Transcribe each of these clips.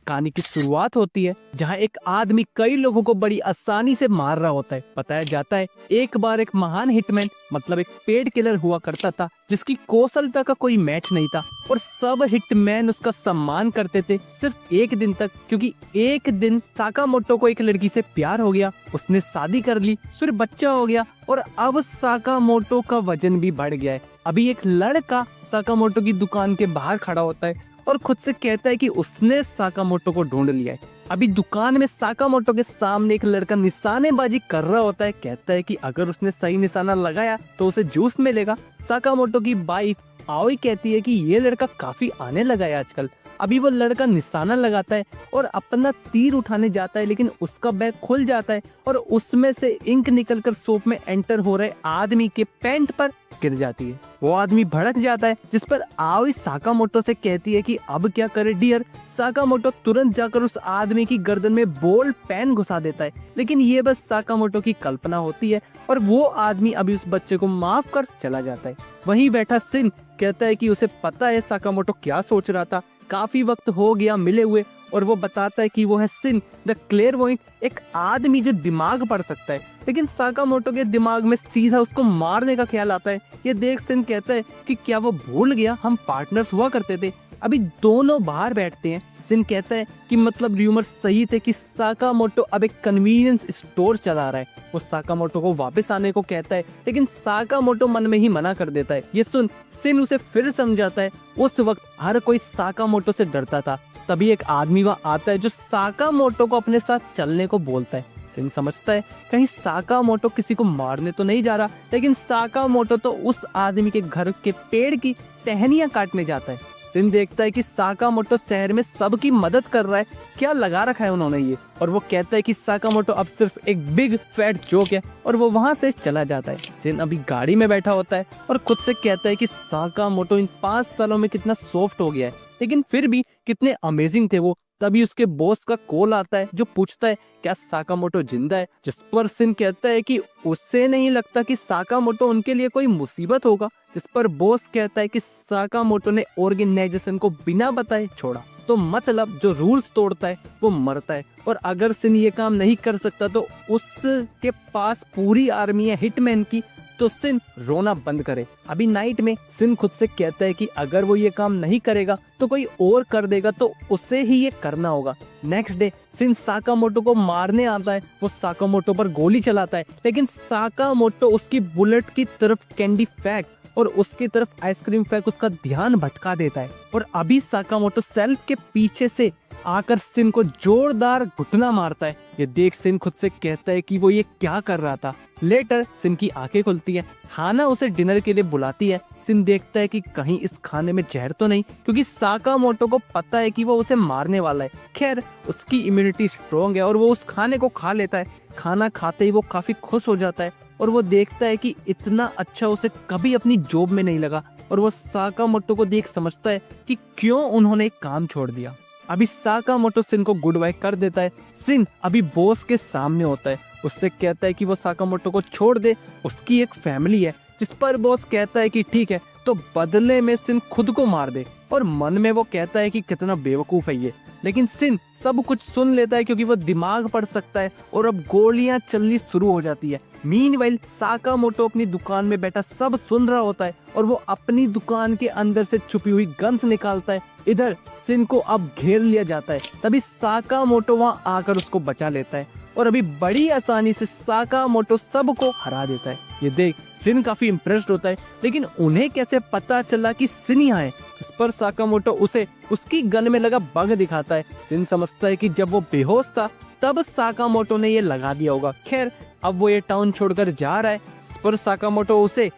कहानी की शुरुआत होती है जहाँ एक आदमी कई लोगों को बड़ी आसानी से मार रहा होता है। बताया जाता है एक बार एक महान हिटमैन मतलब एक पेड किलर हुआ करता था जिसकी कौशलता का कोई मैच नहीं था और सब हिटमैन उसका सम्मान करते थे सिर्फ एक दिन तक, क्योंकि एक दिन साकामोटो को एक लड़की से प्यार हो गया, उसने शादी कर ली, फिर बच्चा हो गया और अब साकामोटो का वजन भी बढ़ गया है। अभी एक लड़का साकामोटो की दुकान के बाहर खड़ा होता है और खुद से कहता है कि उसने साकामोटो को ढूंढ लिया है। अभी दुकान में साकामोटो के सामने एक लड़का निशानेबाजी कर रहा होता है, कहता है कि अगर उसने सही निशाना लगाया तो उसे जूस मिलेगा। साकामोटो की वाइफ आओई कहती है कि ये लड़का काफी आने लगा है आजकल। अभी वो लड़का निशाना लगाता है और अपना तीर उठाने जाता है, लेकिन उसका बैग खुल जाता है और उसमें से इंक निकलकर शॉप में एंटर हो रहे आदमी के पैंट पर गिर जाती है। वो आदमी भड़क जाता है, जिस पर आओई साकामोटो से कहती है कि अब क्या करे डियर। साकामोटो तुरंत जाकर उस आदमी की गर्दन में बॉल पेन घुसा देता है, लेकिन ये बस साकामोटो की कल्पना होती है और वो आदमी अभी उस बच्चे को माफ कर चला जाता है। वहीं बैठा सिन कहता है कि उसे पता है साकामोटो क्या सोच रहा था, काफी वक्त हो गया मिले हुए, और वो बताता है कि वो है सिन द क्लेयरवॉयंट, एक आदमी जो दिमाग पढ़ सकता है। लेकिन साकामोटो के दिमाग में सीधा उसको मारने का ख्याल आता है। ये देख सिन कहता है कि क्या वो भूल गया हम पार्टनर्स हुआ करते थे। अभी दोनों बाहर बैठते हैं। सिन कहता है कि मतलब र्यूमर सही थे कि साकामोटो अब एक कन्वीनियंस स्टोर चला रहा है। वो साकामोटो को वापस आने को कहता है, लेकिन साकामोटो मन में ही मना कर देता है। ये सुन सिन उसे फिर समझाता है उस वक्त हर कोई साकामोटो से डरता था। तभी एक आदमी वहाँ आता है जो साकामोटो को अपने साथ चलने को बोलता है। सिन समझता है कहीं साकामोटो किसी को मारने तो नहीं जा रहा, लेकिन साकामोटो तो उस आदमी के घर के पेड़ की टहनियां काटने जाता है। सिन देखता है कि साकामोटो शहर में सबकी मदद कर रहा है, क्या लगा रखा है उन्होंने ये, और वो कहता है कि साकामोटो अब सिर्फ एक बिग फैट जोक है, और वो वहां से चला जाता है। सिन अभी गाड़ी में बैठा होता है और खुद से कहता है कि साकामोटो इन 5 सालों में कितना सॉफ्ट हो गया है, लेकिन फिर भी कितने अमेजिंग थे वो। तभी उसके बॉस का कॉल आता है जो पूछता है क्या साकामोटो जिंदा है, जिस पर सिन कहता है कि उससे नहीं लगता कि साकामोटो उनके लिए कोई मुसीबत होगा। जिस पर बॉस कहता है कि साकामोटो ने ऑर्गेनाइजेशन को बिना बताए छोड़ा, तो मतलब जो रूल्स तोड़ता है वो मरता है, और अगर सिन ये काम नहीं कर सकता तो उसके पास पूरी आर्मी है हिटमैन की, तो सिन रोना बंद करे। अभी नाइट में सिन खुद से कहता है कि अगर वो ये काम नहीं करेगा तो कोई और कर देगा, तो उसे ही ये करना होगा। नेक्स्ट डे सिन साकामोटो को मारने आता है। वो साकामोटो पर गोली चलाता है, लेकिन साकामोटो उसकी बुलेट की तरफ कैंडी फेंक और उसकी तरफ आइसक्रीम फेंक उसका ध्यान भटका देता है, और अभी साकामोटो सेल्फ के पीछे से आकर सिन को जोरदार घुटना मारता है। ये देख सिन खुद से कहता है कि वो ये क्या कर रहा था। लेटर सिन की आंखें खुलती है, हाना उसे डिनर के लिए बुलाती है। सिन देखता है कि कहीं इस खाने में जहर तो नहीं, क्योंकि साकामोटो को पता है कि वो उसे मारने वाला है। खैर उसकी इम्यूनिटी स्ट्रॉन्ग है और वो उस खाने को खा लेता है। खाना खाते ही वो काफी खुश हो जाता है और वो देखता है कि इतना अच्छा उसे कभी अपनी जॉब में नहीं लगा, और वो साकामोटो को देख समझता है कि क्यों उन्होंने काम छोड़ दिया। अभी साकामोटो सिन को गुड बाय कर देता है। सिन अभी बॉस के सामने होता है, उससे कहता है कि वो साकामोटो को छोड़ दे, उसकी एक फैमिली है। जिस पर बॉस कहता है कि ठीक है, तो बदले में सिन खुद को मार दे, और मन में वो कहता है कि कितना बेवकूफ है ये। लेकिन सिन सब कुछ सुन लेता है क्योंकि वो दिमाग पढ़ सकता है, और अब गोलियां चलनी शुरू हो जाती है। मीनवाइल साकामोटो अपनी दुकान में बैठा सब सुन रहा होता है और वो अपनी दुकान के अंदर से छुपी हुई गन्स निकालता है। इधर सिन को अब घेर लिया जाता है। तभी साकामोटो वहां आकर उसको बचा लेता है और अभी बड़ी आसानी से साकामोटो सबको हरा देता है। ये देख सिन काफी इम्प्रेस्ड होता है, लेकिन उन्हें कैसे पता चला कि सिन यहाँ है। इस पर साकामोटो उसे उसकी गन में लगा बग दिखाता है। सिन समझता है कि जब वो बेहोश था तब साकामोटो ने ये लगा दिया होगा। खैर अब वो ये टाउन छोड़कर जा रहा है। इस पर साकामोटो उसे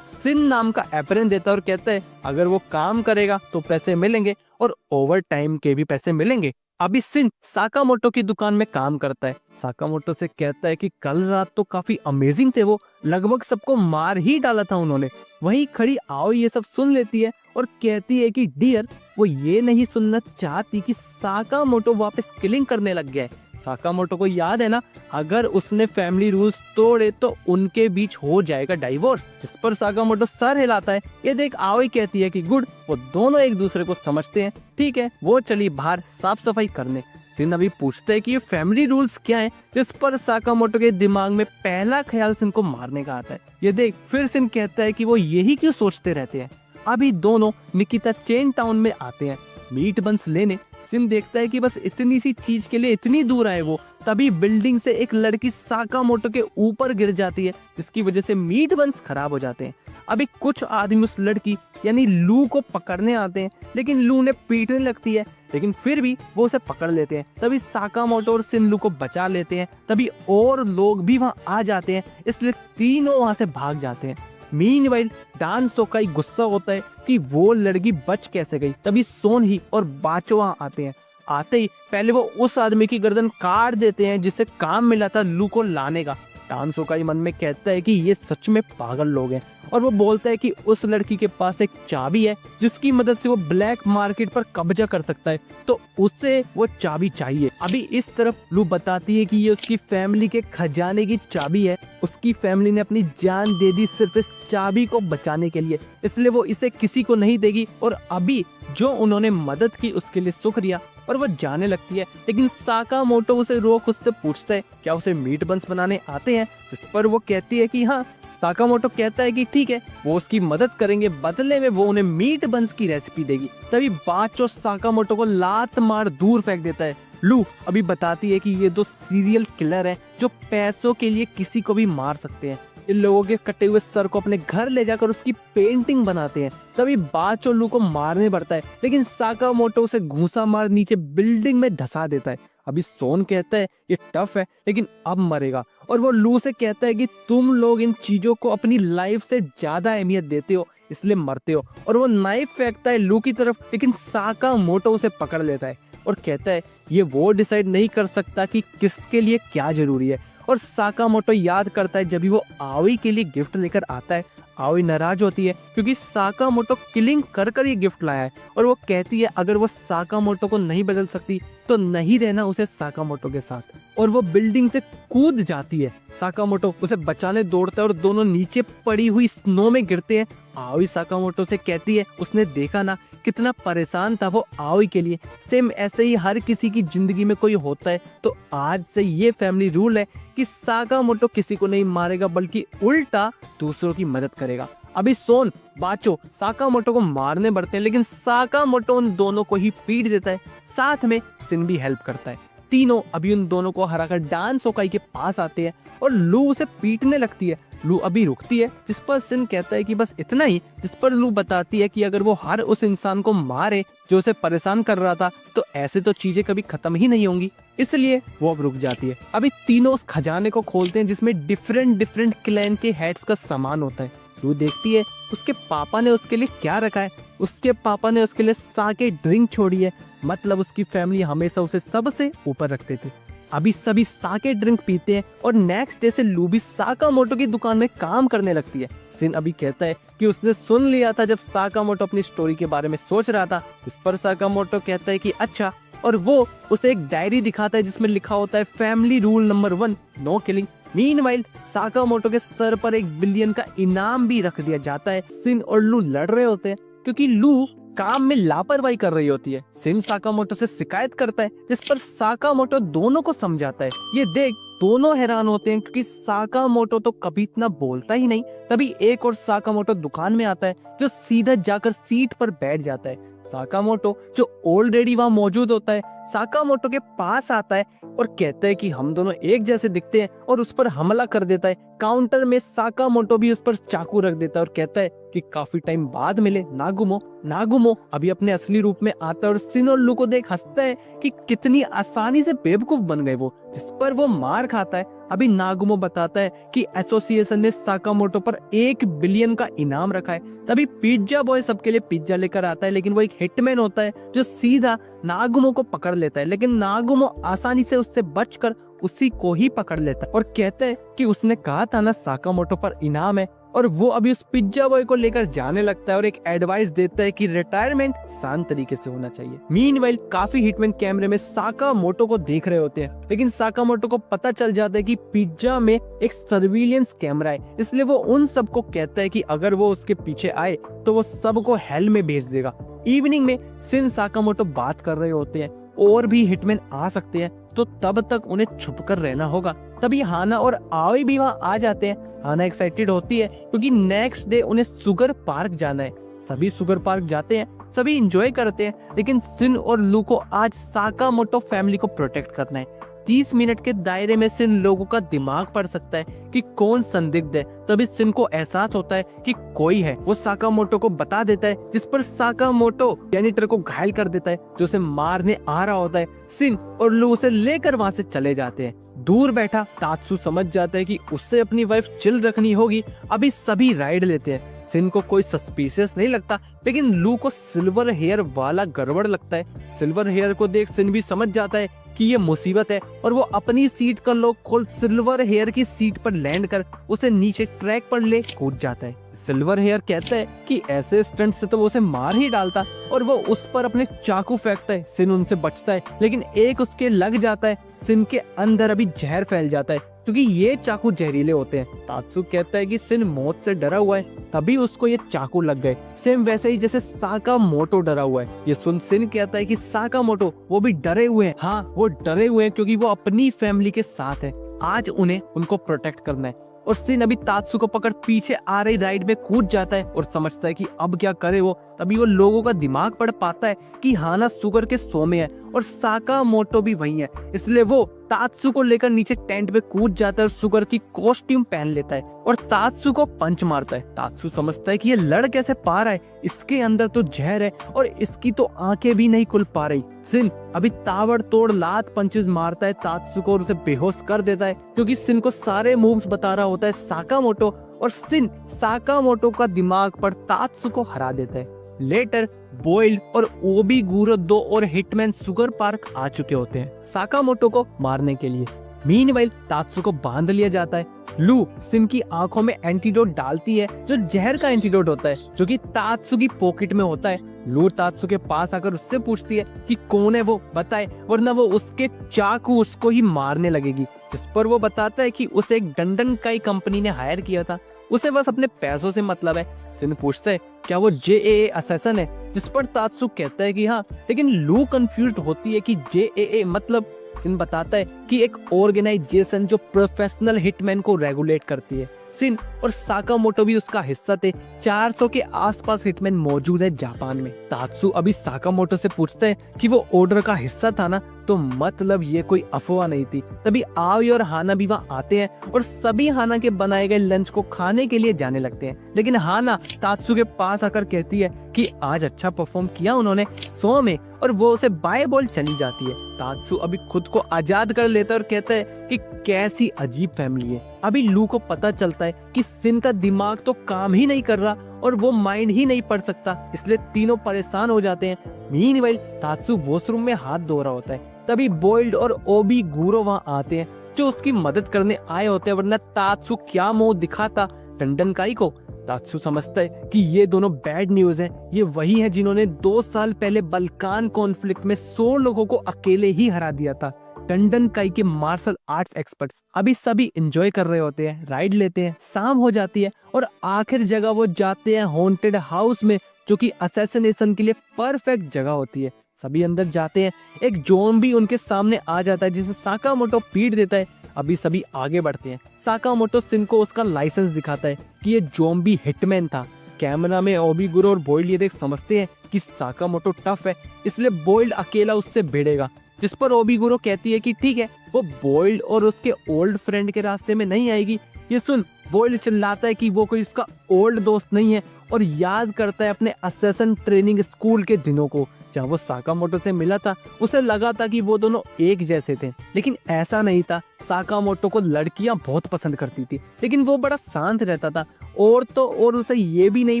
सिन नाम का एप्रन देता है और कहता है अगर वो काम करेगा तो पैसे मिलेंगे और ओवर टाइम के भी पैसे मिलेंगे। अभी सिन साकामोटो की दुकान में काम करता है। साकामोटो से कहता है कि कल रात तो काफी अमेजिंग थे, वो लगभग सबको मार ही डाला था उन्होंने। वहीं खड़ी आओ ये सब सुन लेती है और कहती है कि डियर वो ये नहीं सुनना चाहती कि साकामोटो वापस किलिंग करने लग गया है। साकामोटो को याद है ना, अगर उसने फैमिली रूल्स तोड़े तो उनके बीच हो जाएगा डाइवोर्स। इस पर साकामोटो सर हिलाता है। ये देख आओई कहती है कि गुड, वो दोनों एक दूसरे को समझते हैं, ठीक है वो चली बाहर साफ सफाई करने। सिन अभी पूछते है कि ये फैमिली रूल्स क्या है, इस पर साकामोटो के दिमाग में पहला ख्याल सिन को मारने का आता है। ये देख फिर सिन कहता है कि वो यही क्यों सोचते रहते हैं। अभी दोनों निकिता चेन टाउन में आते हैं मीट बंस लेने। सिन देखता है कि बस इतनी सी चीज के लिए इतनी दूर आए वो, तभी बिल्डिंग से एक लड़की साकामोटो के ऊपर गिर जाती है, जिसकी वजह से मीट बंस खराब हो जाते हैं। अभी कुछ आदमी उस लड़की यानी लू को पकड़ने आते हैं, लेकिन लू ने पीटने लगती है, लेकिन फिर भी वो उसे पकड़ लेते हैं। तभी साकामोटो और सिन लू को बचा लेते हैं। तभी और लोग भी वहां आ जाते हैं, इसलिए तीनों वहां से भाग जाते हैं। मीनवाइल डान सोकाई गुस्सा होता है कि वो लड़की बच कैसे गई। तभी सोन ही और बाचो वहां आते हैं। आते ही पहले वो उस आदमी की गर्दन काट देते हैं जिससे काम मिला था लू को लाने का। डान सोकाई मन में कहता है कि ये सच में पागल लोग हैं, और वो बोलता है कि उस लड़की के पास एक चाबी है जिसकी मदद से वो ब्लैक मार्केट पर कब्जा कर सकता है, तो उसे वो चाबी चाहिए। अभी इस तरफ लू बताती है कि ये उसकी फैमिली के खजाने की चाबी है। उसकी फैमिली ने अपनी जान दे दी सिर्फ इस चाबी को बचाने के लिए, इसलिए वो इसे किसी को नहीं देगी। और अभी जो उन्होंने मदद की उसके लिए शुक्रिया, और वो जाने लगती है। लेकिन साकामोटो उसे रोक उससे पूछता है क्या उसे मीट बंस बनाने आते हैं, जिस पर वो कहती है कि हाँ। साकामोटो कहता है कि ठीक है वो उसकी मदद करेंगे, बदले में वो उन्हें मीट बंस की रेसिपी देगी। तभी बाचो साकामोटो को लात मार दूर फेंक देता है। लू अभी बताती है कि ये दो सीरियल किलर हैं जो पैसों के लिए किसी को भी मार सकते हैं। इन लोगों के कटे हुए सर को अपने घर ले जाकर उसकी पेंटिंग बनाते हैं। तभी बाचो लू को मारने पड़ता है, लेकिन साकामोटो उसे घूंसा मार नीचे बिल्डिंग में धसा देता है। अभी सोन कहता है ये टफ है लेकिन अब मरेगा, और वो लू से कहता है कि तुम लोग इन चीजों को अपनी लाइफ से ज्यादा अहमियत देते हो इसलिए मरते हो। और वो नाइफ फेंकता है लू की तरफ, लेकिन साकामोटो उसे पकड़ लेता है और कहता है ये वो डिसाइड नहीं कर सकता कि किसके लिए क्या जरूरी है। और साकामोटो याद करता है जब भी वो आओई के लिए गिफ्ट लेकर आता है। आओई नाराज होती है क्योंकि साकामोटो किलिंग कर कर ये गिफ्ट लाया है, और वो कहती है अगर वो साकामोटो को नहीं बदल सकती तो नहीं रहना उसे साकामोटो के साथ। और वो बिल्डिंग से कूद जाती है। साकामोटो उसे बचाने दौड़ता है और दोनों नीचे पड़ी हुई स्नो में गिरते हैं। आओई साकामोटो से कहती है उसने देखा ना कितना परेशान था वो आओई के लिए। सेम ऐसे ही हर किसी की जिंदगी में कोई होता है, तो आज से ये फैमिली रूल है कि साकामोटो किसी को नहीं मारेगा बल्कि उल्टा दूसरों की मदद करेगा। अभी सोन बाचो साकामोटो को मारने बढ़ते हैं, लेकिन साकामोटो उन दोनों को ही पीट देता है। साथ में सिन भी हेल्प करता है। तीनों अभी उन दोनों को हराकर डान सोकाई के पास आते हैं और लू उसे पीटने लगती है। लू अभी रुकती है, जिस पर सिन कहता है कि बस इतना ही, जिस पर लू बताती है कि अगर वो हर उस इंसान को मारे जो उसे परेशान कर रहा था तो ऐसे तो चीजें कभी खत्म ही नहीं होंगी, इसलिए वो अब रुक जाती है। अभी तीनों उस खजाने को खोलते हैं जिसमें डिफरेंट क्लैन के हेड्स का सामान होता है। लू देखती है उसके पापा ने उसके लिए क्या रखा है। उसके पापा ने उसके लिए साके ड्रिंक छोड़ी है, मतलब उसकी फैमिली हमेशा उसे सबसे ऊपर रखते थे। अभी सभी साके ड्रिंक पीते हैं और नेक्स्ट डे से लू भी साकामोटो की दुकान में काम करने लगती है। सिन अभी कहता है कि उसने सुन लिया था जब साकामोटो अपनी स्टोरी के बारे में सोच रहा था। इस पर साकामोटो कहता है कि अच्छा, और वो उसे एक डायरी दिखाता है जिसमें लिखा होता है family rule number 1, no killing. Meanwhile Sakamoto के सर पर $1 बिलियन का इनाम भी रख दिया जाता है। सिन और लू लड़ रहे होते हैं क्योंकि लू काम में लापरवाही कर रही होती है। सिन साकामोटो से शिकायत करता है, जिस पर साकामोटो दोनों को समझाता है। ये देख दोनों हैरान होते हैं क्योंकि साकामोटो तो कभी इतना बोलता ही नहीं। तभी एक और साकामोटो दुकान में आता है जो सीधा जाकर सीट पर बैठ जाता है। साकामोटो जो ऑलरेडी वहां मौजूद होता है साकामोटो के पास आता है और कहता है कि हम दोनों एक जैसे दिखते हैं, और उस पर हमला कर देता है। काउंटर में साकामोटो भी उस पर चाकू रख देता है और कहता है कि काफी टाइम बाद मिले नागुमो। नागुमो अभी अपने असली रूप में आता है और सिन और लू को देख हंसता है कि कितनी आसानी से बेवकूफ बन गए वो, जिस पर वो मार खाता है। अभी नागुमो बताता है कि एसोसिएशन ने साकामोटो पर $1 बिलियन का इनाम रखा है। तभी पिज्जा बॉय सबके लिए पिज्जा लेकर आता है, लेकिन वो एक हिटमैन होता है जो सीधा नागुमो को पकड़ लेता है। लेकिन नागुमो आसानी से उससे बचकर उसी को ही पकड़ लेता है और कहता है कि उसने कहा था ना साकामोटो पर इनाम है, और वो अभी उस पिज्जा बॉय को लेकर जाने लगता है और एक एडवाइस देता है कि रिटायरमेंट शांत तरीके से होना चाहिए। मीनवाइल काफी हिटमैन कैमरे में साकामोटो को देख रहे होते हैं, लेकिन साकामोटो को पता चल जाता है कि पिज्जा में एक सर्विलियंस कैमरा है, इसलिए वो उन सबको कहता है कि अगर वो उसके पीछे आए तो वो सबको हेल में भेज देगा। इवनिंग में सिन साकामोटो बात कर रहे होते हैं, और भी हिटमैन आ सकते हैं, तो तब तक उन्हें छुपकर रहना होगा। तभी हाना और आवी भी वहाँ आ जाते हैं। हाना एक्साइटेड होती है क्योंकि नेक्स्ट डे उन्हें सुगर पार्क जाना है। सभी सुगर पार्क जाते हैं, सभी एंजॉय करते हैं, लेकिन सिन और लू को आज साकामोटो फैमिली को प्रोटेक्ट करना है। 30 मिनट के दायरे में सिन लोगों का दिमाग पढ़ सकता है कि कौन संदिग्ध है। तभी सिन को एहसास होता है कि कोई है। वो साकामोटो को बता देता है, जिस पर साकामोटो जैनिटर को घायल कर देता है जो उसे मारने आ रहा होता है। सिन और लू उसे लेकर वहाँ से चले जाते हैं। दूर बैठा तात्सु समझ जाता है कि उससे अपनी वाइफ चिल रखनी होगी। अभी सभी राइड लेते हैं। सिन को कोई सस्पिशियस नहीं लगता, लेकिन लू को सिल्वर हेयर वाला गड़बड़ लगता है। सिल्वर हेयर को देख सिन भी समझ जाता है कि ये मुसीबत है, और वो अपनी सीट का लॉक खोल सिल्वर हेयर की सीट पर लैंड कर उसे नीचे ट्रैक पर ले कूद जाता है। सिल्वर हेयर कहता है कि ऐसे स्टंट से तो वो उसे मार ही डालता, और वो उस पर अपने चाकू फेंकता है। सिन उनसे बचता है, लेकिन एक उसके लग जाता है। सिन के अंदर अभी जहर फैल जाता है क्योंकि ये चाकू जहरीले होते हैं। तात्सु कहता है कि सिन मौत से डरा हुआ है, तभी उसको ये चाकू लग गए, सेम वैसे ही जैसे साकामोटो डरा हुआ है। ये सुन सिन कहता है कि साकामोटो वो भी डरे हुए हैं। हाँ, वो डरे हुए हैं क्योंकि वो अपनी फैमिली के साथ है। आज उन्हें उनको प्रोटेक्ट करना है। और सिन अभी तात्सु को पकड़ पीछे आ रही राइड में कूद जाता है और समझता है कि अब क्या करे वो। तभी वो लोगों का दिमाग पढ़ पाता है कि हाना सुगर के सो में है और साकामोटो भी वहीं है, इसलिए वो तात्सु को लेकर नीचे टेंट में कूद जाता है और सुगर की कॉस्ट्यूम पहन लेता है और तात्सु को पंच मारता है। तात्सु समझता है कि ये लड़ कैसे पा रहा है, इसके अंदर तो जहर है और इसकी तो आंखें भी नहीं खुल पा रही। सिन अभी ताबड़तोड़ लात पंचेस मारता है तात्सु को और उसे बेहोश कर देता है, क्योंकि सिन को सारे मूव्स बता रहा होता है साकामोटो, और सिन साकामोटो का दिमाग पर तात्सु को हरा देता है। लेटर बॉइल्ड और ओबीगुरो 2 और हिटमैन सुगर पार्क आ चुके होते हैं साकामोटो को मारने के लिए। मीनवाइल तात्सु को बांध लिया जाता है। लू सिन की आंखों में एंटीडोट डालती है, जो जहर का एंटीडोट होता है, जो कि तात्सु की पॉकेट में होता है। लू तात्सु के पास आकर उससे पूछती है कि कौन है वो, बताए, वरना वो उसके चाकू उसको ही मारने लगेगी। जिस पर वो बताता है कि उसे एक डंडनकाई कंपनी ने हायर किया था, उसे बस अपने पैसों से मतलब है। सिन पूछता है क्या वो JAA असैसन है, जिस पर तात्सु कहता है कि हाँ, लेकिन लू कंफ्यूज्ड होती है कि JAA मतलब। सिन बताता है कि एक ऑर्गेनाइजेशन जो प्रोफेशनल हिटमैन को रेगुलेट करती है। सिन और साकामोटो भी उसका हिस्सा थे। 400 के आसपास हिटमैन मौजूद है जापान में। तात्सु अभी साकामोटो से पूछता है कि वो ऑर्डर का हिस्सा था ना, तो मतलब ये कोई अफवाह नहीं थी। तभी आवी और हाना भी वहाँ आते हैं और सभी हाना के बनाए गए लंच को खाने के लिए जाने लगते हैं, लेकिन हाना तात्सु के पास आकर कहती है कि आज अच्छा परफॉर्म किया उन्होंने शो में, और वो उसे बाय बोल चली जाती है। तात्सु अभी खुद को आजाद कर लेता है और कहता है कि कैसी अजीब फैमिली है। अभी लू को पता चलता है कि सिन का दिमाग तो काम ही नहीं कर रहा और वो माइंड ही नहीं पढ़ सकता, इसलिए तीनों परेशान हो जाते हैं। मीनवाइल तात्सु वॉशरूम में हाथ धो रहा होता है। तभी बॉइल्ड और ओबीगुरो वहाँ आते हैं, जो उसकी मदद करने आए होते हैं, वरना तात्सु क्या मुंह दिखाता डंडनकाई को। तात्सु समझता है कि ये दोनों बैड न्यूज हैं। ये वही हैं जिन्होंने 2 साल पहले बल्कान कॉन्फ्लिक्ट में 100 लोगों को अकेले ही हरा दिया था। डंडनकाई के मार्शल आर्ट्स एक्सपर्ट्स। अभी सभी एंजॉय कर रहे होते हैं, राइड लेते हैं, शाम हो जाती है और आखिर जगह वो जाते हैं हॉन्टेड हाउस में, जो कि असैसिनेशन के लिए परफेक्ट जगह होती है। सभी अंदर जाते हैं। एक ज़ॉम्बी उनके सामने आ जाता है, जिसे साकामोटो पीट देता है। अभी सभी आगे बढ़ते हैं। साकामोटो सिन को उसका लाइसेंस दिखाता है कि ये ज़ॉम्बी हिटमैन था। कैमरा में ओबीगुरो और बॉइल्ड ये देख समझते हैं कि साकामोटो टफ है, इसलिए बॉइल्ड अकेला उससे भिड़ेगा। जिस पर ओबीगुरो कहती है कि ठीक है, वो बॉइल्ड और उसके ओल्ड फ्रेंड के रास्ते में नहीं आएगी। ये सुन बॉइल्ड चिल्लाता है कि वो कोई उसका ओल्ड दोस्त नहीं है और याद करता है अपने असैसन ट्रेनिंग स्कूल के दिनों को, जहाँ वो साकामोटो से मिला था। उसे लगा था कि वो दोनों एक जैसे थे, लेकिन ऐसा नहीं था। साकामोटो को लड़कियां बहुत पसंद करती थी, लेकिन वो बड़ा शांत रहता था। और तो और उसे ये भी नहीं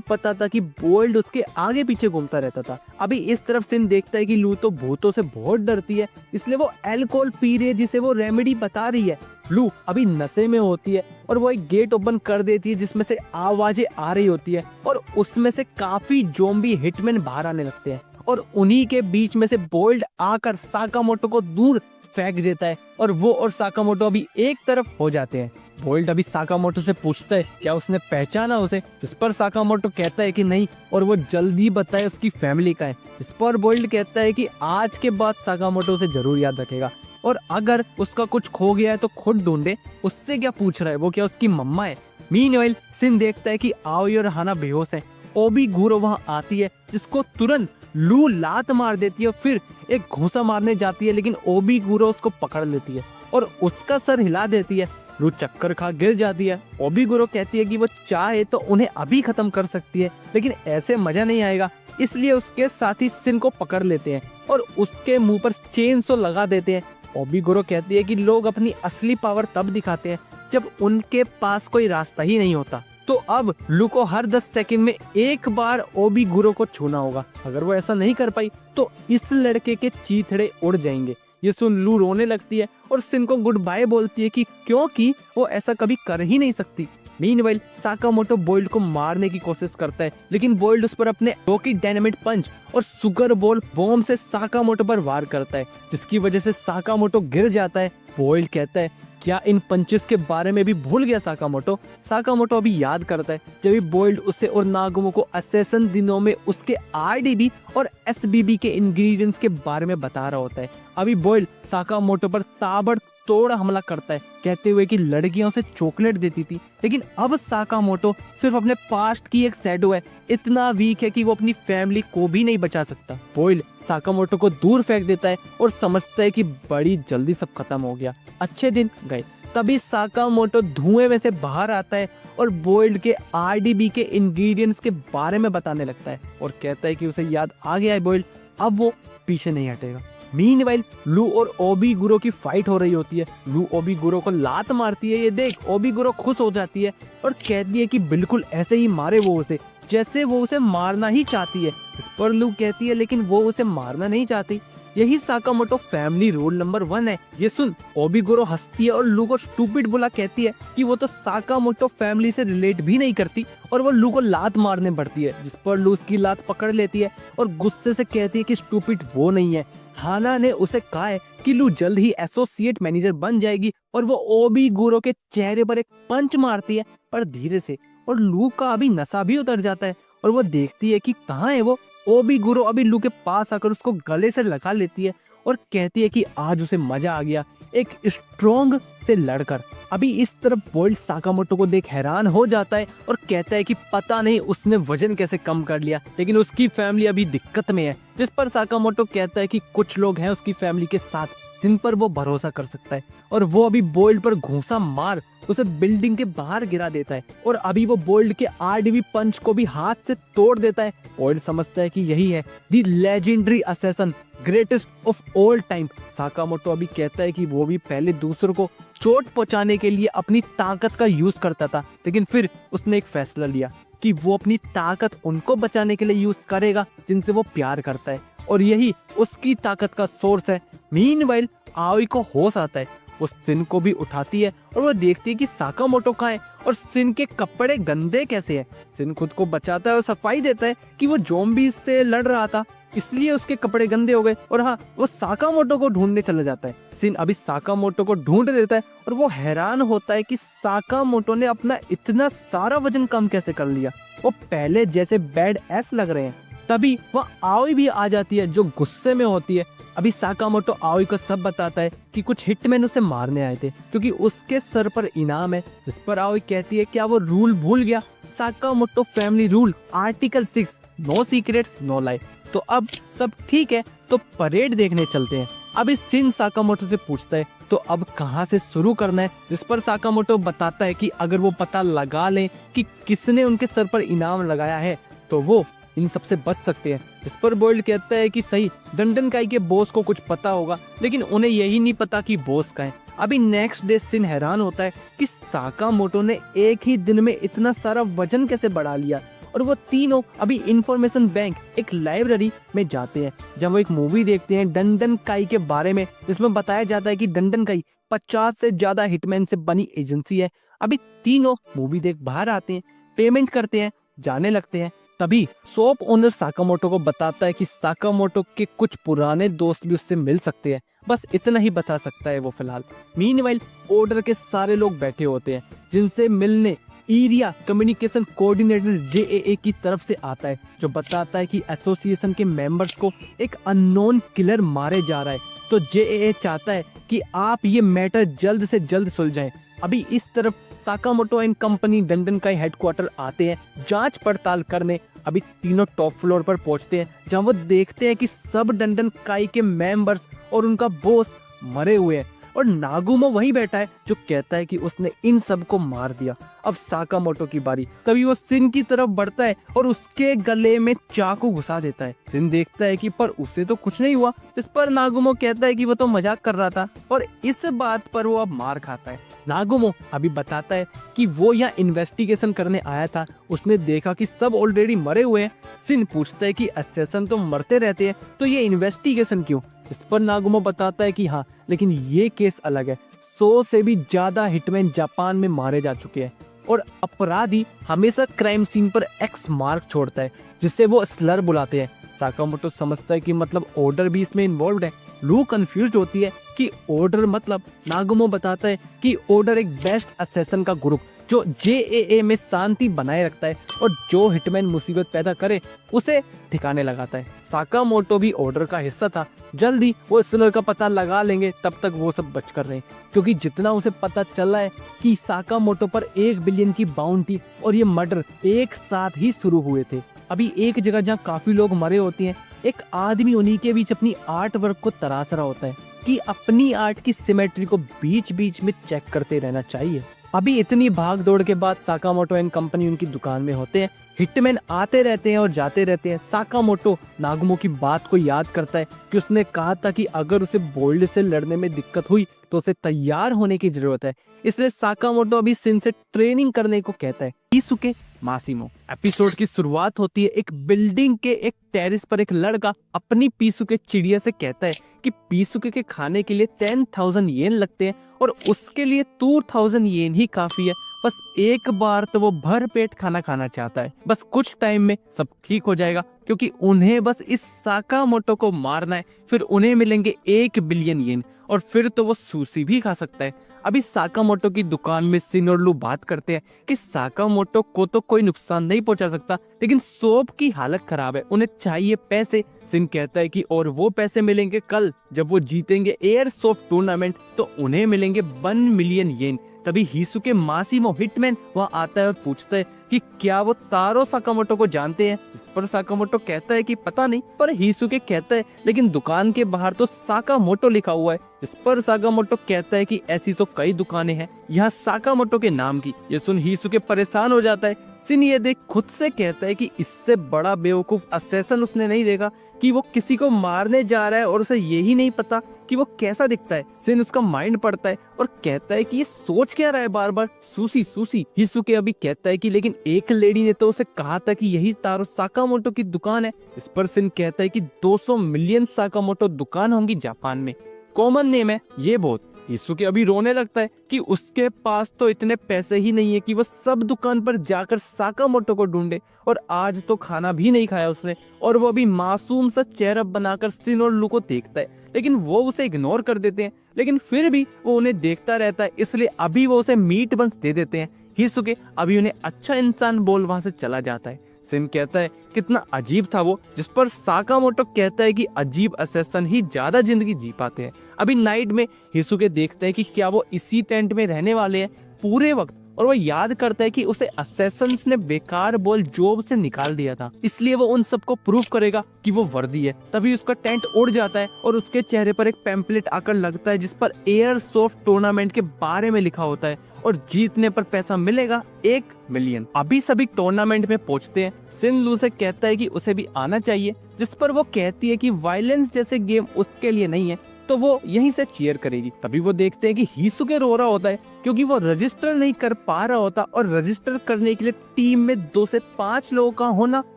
पता था कि बॉइल्ड उसके आगे पीछे घूमता रहता था। अभी इस तरफ सिन देखता है कि लू तो भूतों से बहुत डरती है, इसलिए वो अल्कोहल पी रही है, जिसे वो रेमेडी बता रही है। लू अभी नशे में होती है और वो एक गेट ओपन कर देती है जिसमें से आवाजें आ रही होती है और उसमें से काफी ज़ॉम्बी हिटमैन बाहर आने लगते हैं और उन्हीं के बीच में से बोल्ड आकर साकामोटो को दूर फेंक देता है और वो और साकामोटो अभी एक तरफ हो जाते हैं। बोल्ड अभी साकामोटो से पूछता है क्या उसने पहचाना उसे, जिस पर साकामोटो कहता है कि नहीं और वो जल्दी बताए उसकी फैमिली का है, जिस पर बोल्ड कहता है कि आज के बाद साकामोटो उसे जरूर याद रखेगा और अगर उसका कुछ खो गया है तो खुद ढूंढे। उससे क्या पूछ रहा है, वो क्या उसकी मम्मा है। मीनवाइल सिन देखता है कि आओई और हाना बेहोश है। ओबीगुरो वहां आती है जिसको तुरंत लू लात मार देती है और फिर एक घूंसा मारने जाती है, लेकिन ओबीगुरो उसको पकड़ लेती है और उसका सर हिला देती है। लू चक्कर खा गिर जाती है। ओबीगुरो कहती है कि वो चाहे तो उन्हें अभी खत्म कर सकती है, लेकिन ऐसे मजा नहीं आएगा, इसलिए उसके साथी सिन को पकड़ लेते हैं और उसके मुंह पर चेनसो लगा देते हैं। ओबीगुरो कहती है कि लोग अपनी असली पावर तब दिखाते हैं जब उनके पास कोई रास्ता ही नहीं होता। तो अब लू को हर 10 सेकंड में एक बार ओबीगुरो को छूना होगा। अगर वो ऐसा नहीं कर पाई तो इस लड़के के चीथड़े उड़ जाएंगे। ये सुन लू रोने लगती है और सिन को गुड बाय बोलती है कि क्योंकि वो ऐसा कभी कर ही नहीं सकती। मीनवाइल साकामोटो बोल्ड को मारने की कोशिश करता है, लेकिन बोल्ड उस पर अपने रॉकेट डायनामिट पंच और सुगर बॉल बॉम्ब से साकामोटो पर वार करता है, जिसकी वजह से साकामोटो गिर जाता है। बोल्ड कहता है क्या इन पंचेस के बारे में भी भूल गया साकामोटो। साकामोटो अभी याद करता है जब बोल्ड उसे और नागुमो को असेसन दिनों में उसके आरडीबी और एसबीबी के इंग्रेडिएंट्स के बारे में बता रहा होता है। अभी बोल्ड साकामोटो पर ताबड़तोड़ हमला करता है, कहते हुए कि लड़कियां उसे चॉकलेट देती थी, लेकिन अब साकामोटो सिर्फ अपने पास्ट की एक शैडो है, इतना वीक है कि वो अपनी फैमिली को भी नहीं बचा सकता। बोल्ड साकामोटो को दूर फेंक देता है और समझता है कि बड़ी जल्दी सब खत्म हो गया। अच्छे दिन गए। तभी साकामोटो धुएं में से बाहर आता है और बोल्ड के आरडीबी के इंग्रेडिएंट्स के बारे में बताने लगता है और कहता है कि उसे याद आ गया है बोल्ड, अब वो पीछे नहीं हटेगा। मीनवाइल लू और ओबीगुरो की फाइट हो रही होती है। लू ओबीगुरो को लात मारती है, ये देख ओबीगुरो खुश हो जाती है और कहती है कि बिल्कुल ऐसे ही मारे वो उसे, जैसे वो उसे मारना ही चाहती है। इस पर लू कहती है लेकिन वो उसे मारना नहीं चाहती, यही साकामोटो फैमिली रूल नंबर 1 है। ये सुन ओबीगुरो हंसती है और लू को स्टूपिड बोला कहती है कि वो तो साकामोटो फैमिली से रिलेट भी नहीं करती और वो लू को लात मारने पड़ती है, जिस पर लू उसकी लात पकड़ लेती है और गुस्से से कहती है कि स्टूपिड वो नहीं है, हाना ने उसे कहा है कि लू जल्द ही एसोसिएट मैनेजर बन जाएगी और वो ओबीगुरो के चेहरे पर एक पंच मारती है पर धीरे से, और लू का अभी नशा भी उतर जाता है और वो देखती है कि कहाँ है वो। ओबीगुरो अभी लू के पास आकर उसको गले से लगा लेती है और कहती है कि आज उसे मजा आ गया एक स्ट्रॉन्ग से लड़कर। अभी इस तरफ बोल्ड साकामोटो को देख हैरान हो जाता है और कहता है कि पता नहीं उसने वजन कैसे कम कर लिया, लेकिन उसकी फैमिली अभी दिक्कत में है। जिस पर साकामोटो कहता है कि कुछ लोग हैं उसकी फैमिली के साथ जिन पर वो भरोसा कर सकता है और वो अभी बोल्ड पर घूंसा मार उसे बिल्डिंग के बाहर गिरा देता है और अभी वो बोल्ड के आरडीबी पंच को भी हाथ से तोड़ देता है। बोल्ड समझता है कि यही है the legendary assassin, greatest of all time. Sakamoto अभी कहता है कि वो भी पहले दूसरों को चोट पहुंचाने के लिए अपनी ताकत का यूज करता था, लेकिन फिर उसने एक फैसला लिया कि वो अपनी ताकत उनको बचाने के लिए यूज करेगा जिनसे वो प्यार करता है और यही उसकी ताकत का सोर्स है। मीनवाइल आओई को होश आता है, वो सिन को भी उठाती है और वो देखती है कि साकामोटो कहाँ है और सिन के कपड़े गंदे कैसे हैं। सिन खुद को बचाता है और सफाई देता है कि वो ज़ॉम्बी से लड़ रहा था इसलिए उसके कपड़े गंदे हो गए, और हाँ वो साकामोटो को ढूंढने चला जाता है। सिन अभी साकामोटो को ढूंढ देता है और वो हैरान होता है कि साकामोटो ने अपना इतना सारा वजन कम कैसे कर लिया, वो पहले जैसे बैड एस लग रहे हैं। तभी वह आओई भी आ जाती है जो गुस्से में होती है। अभी साकामोटो आओई को सब बताता है कि कुछ हिटमैन उसे मारने आए थे क्योंकि उसके सर पर इनाम है, जिस पर आओई कहती है क्या वो रूल भूल गया, Sakamoto family rule article 6, no secrets no life. तो अब सब ठीक है तो परेड देखने चलते हैं। अभी सिन साकामोटो से पूछता है तो अब कहाँ से शुरू करना है, जिस पर साकामोटो बताता है कि अगर वो पता लगा लें कि किसने उनके सर पर इनाम लगाया है तो वो इन सबसे बच सकते हैं। जिस पर बोल्ड कहता है कि सही, डंडनकाई के बॉस को कुछ पता होगा लेकिन उन्हें यही नहीं पता कि बॉस का है। अभी नेक्स्ट डे सिन हैरान होता है कि साकामोटो ने एक ही दिन में इतना सारा वजन कैसे बढ़ा लिया, और वो तीनों अभी इंफॉर्मेशन बैंक एक लाइब्रेरी में जाते हैं जब वो एक मूवी देखते हैं डंडनकाई के बारे में, जिसमें बताया जाता है कि डंडनकाई 50 से ज्यादा हिटमैन से बनी एजेंसी है। अभी तीनों मूवी देख बाहर आते हैं, पेमेंट करते हैं, जाने लगते हैं। तभी शॉप ओनर साकामोटो को बताता है कि साकामोटो के कुछ पुराने दोस्त भी उससे मिल सकते हैं। बस इतना ही बता सकता है वो फिलहाल। मीनवाइल ऑर्डर के सारे लोग बैठे होते हैं जिनसे मिलने एरिया कम्युनिकेशन कोऑर्डिनेटर जेएए की तरफ से आता है, जो बताता है कि एसोसिएशन के मेंबर्स को एक अननोन किलर मारे जा रहा है। तो जेएए चाहता है कि आप ये मैटर जल्द से जल्द सुलझाएं। अभी इस तरफ साकामोटो एंड कंपनी लंदन का हेडक्वार्टर आते हैं जांच पड़ताल करने। अभी तीनों टॉप फ्लोर पर पहुंचते हैं जहां वो देखते हैं कि सब डंडन काई के मेंबर्स और उनका बॉस मरे हुए हैं और नागुमो वहीं बैठा है जो कहता है कि उसने इन सब को मार दिया। अब साकामोटो की बारी। तभी वो सिन की तरफ बढ़ता है और उसके गले में चाकू घुसा देता है। सिन देखता है कि पर उसे तो कुछ नहीं हुआ। इस पर नागुमो कहता है कि वो तो मजाक कर रहा था और इस बात पर वो अब मार खाता है। नागुमो अभी बताता है कि वो यहाँ इन्वेस्टिगेशन करने आया था, उसने देखा कि सब ऑलरेडी मरे हुए हैं। सिन पूछता है कि असैसिन तो मरते रहते हैं तो ये इन्वेस्टिगेशन क्यों? इस पर नागुमो बताता है कि हाँ, लेकिन ये केस अलग है। 100 से भी ज्यादा हिटमैन जापान में मारे जा चुके हैं और अपराधी हमेशा क्राइम सीन पर एक्स मार्क छोड़ता है जिसे वो स्लर बुलाते हैं। साकामोटो समझता है कि मतलब ऑर्डर भी इसमें इन्वॉल्व है। लू कंफ्यूज होती है कि ऑर्डर मतलब। नागुमो बताता है कि ऑर्डर एक बेस्ट असैसिन का ग्रुप जो जेएए में शांति बनाए रखता है और जो हिटमैन मुसीबत पैदा करे उसे ठिकाने लगाता है। साकामोटो भी ऑर्डर का हिस्सा था। जल्दी वो स्लर का पता लगा लेंगे, तब तक वो सब बच कर रहे हैं क्योंकि जितना उसे पता चला है कि साकामोटो पर 1 बिलियन की बाउंटी और ये मर्डर एक साथ ही शुरू हुए थे। अभी एक जगह जहाँ काफी लोग मरे होते हैं, एक आदमी उन्हीं के बीच अपनी आर्ट वर्क को तराश रहा होता है कि अपनी आर्ट की सिमेट्री को बीच बीच में चेक करते रहना चाहिए। अभी इतनी भाग दौड़ के बाद साकामोटो एंड कंपनी उनकी दुकान में होते हैं। हिटमैन आते रहते हैं और जाते रहते हैं। साकामोटो नागुमो की बात को याद करता है कि उसने कहा था कि अगर उसे बोल्ड से लड़ने में दिक्कत हुई तो उसे तैयार होने की जरूरत है। इसलिए साकामोटो अभी सिन से ट्रेनिंग करने को कहता है। ईसुके मासिमो। एपिसोड की शुरुआत होती है एक बिल्डिंग के एक टेरिस पर एक लड़का अपनी पीसुके चिड़िया से कहता है कि पीसुके के खाने के लिए 10,000 येन लगते हैं और उसके लिए 2,000 येन ही काफी है। बस एक बार तो वो भर पेट खाना खाना चाहता है। बस कुछ टाइम में सब ठीक हो जाएगा क्योंकि उन्हें बस इस साकामोटो को मारना है, फिर उन्हें मिलेंगे 1 बिलियन येन और फिर तो वो सुशी भी खा सकता है। अभी साकामोटो की दुकान में सिन और लू बात करते हैं कि साकामोटो को तो कोई नुकसान नहीं पहुंचा सकता, लेकिन शॉप की हालत खराब है, उन्हें चाहिए पैसे। सिन कहता है कि और वो पैसे मिलेंगे कल जब वो जीतेंगे एयरसॉफ्ट टूर्नामेंट, तो उन्हें मिलेंगे 1 मिलियन येन। तभी हिसुके मासिमो हिटमैन वहाँ आता है और पूछता है कि क्या वो तारो साकामोटो को जानते हैं, जिस पर साकामोटो कहता है कि पता नहीं, पर हिसुके कहता है लेकिन दुकान के बाहर तो साकामोटो लिखा हुआ है। इस पर साकामोटो कहता है कि ऐसी तो कई दुकानें हैं यहाँ साकामोटो के नाम की। ये सुन हिसुके परेशान हो जाता है। सिन ये देख खुद से कहता है कि इससे बड़ा बेवकूफ असैसिन उसने नहीं देखा कि वो किसी को मारने जा रहा है और उसे यही नहीं पता कि वो कैसा दिखता है। सिन उसका माइंड पढ़ता है और कहता है कि ये सोच क्या रहा है बार बार, सुशी सुशी। हिसुके अभी कहता है कि लेकिन एक लेडी ने तो उसे कहा था कि यही तारो साकामोटो की दुकान है। इस पर सिन कहता है कि 200 मिलियन साकामोटो दुकान होंगी जापान में, कॉमन नेम है ये बहुत। हिसुके अभी रोने लगता है कि उसके पास तो इतने पैसे ही नहीं है कि वो सब दुकान पर जाकर साकामोटो को ढूंढे, और आज तो खाना भी नहीं खाया उसने। और वो अभी मासूम सा चेहरा बनाकर सिन और लू को देखता है, लेकिन वो उसे इग्नोर कर देते हैं, लेकिन फिर भी वो उन्हें देखता रहता है, इसलिए अभी वो उसे मीट बंस दे देते हैं। हिसुके अभी उन्हें अच्छा इंसान बोल वहां से चला जाता है। सिन कहता है कितना अजीब था वो, जिस पर साकामोटो कहता है कि अजीब असैसिन ही ज्यादा जिंदगी जी पाते हैं। अभी नाइट में हिसुके देखता है कि क्या वो इसी टेंट में रहने वाले हैं पूरे वक्त, और वो याद करता है कि उसे असैसिन्स ने बेकार बोल जॉब से निकाल दिया था, इसलिए वो उन सबको प्रूफ करेगा कि वो वर्दी है। तभी उसका टेंट उड़ जाता है और उसके चेहरे पर एक पैम्पलेट आकर लगता है जिस पर एयरसॉफ्ट टूर्नामेंट के बारे में लिखा होता है और जीतने पर पैसा मिलेगा 1 मिलियन। अभी सभी टूर्नामेंट में पहुंचते हैं। सिन लू से कहता है कि उसे भी आना चाहिए, जिस पर वो कहती है कि वायलेंस जैसे गेम उसके लिए नहीं है, तो वो यहीं से चीयर करेगी। तभी वो देखते हैं कि हिसुके रो रहा होता है क्योंकि वो रजिस्टर नहीं कर पा रहा होता, और रजिस्टर करने के लिए टीम में 2 से 5 लोगों का होना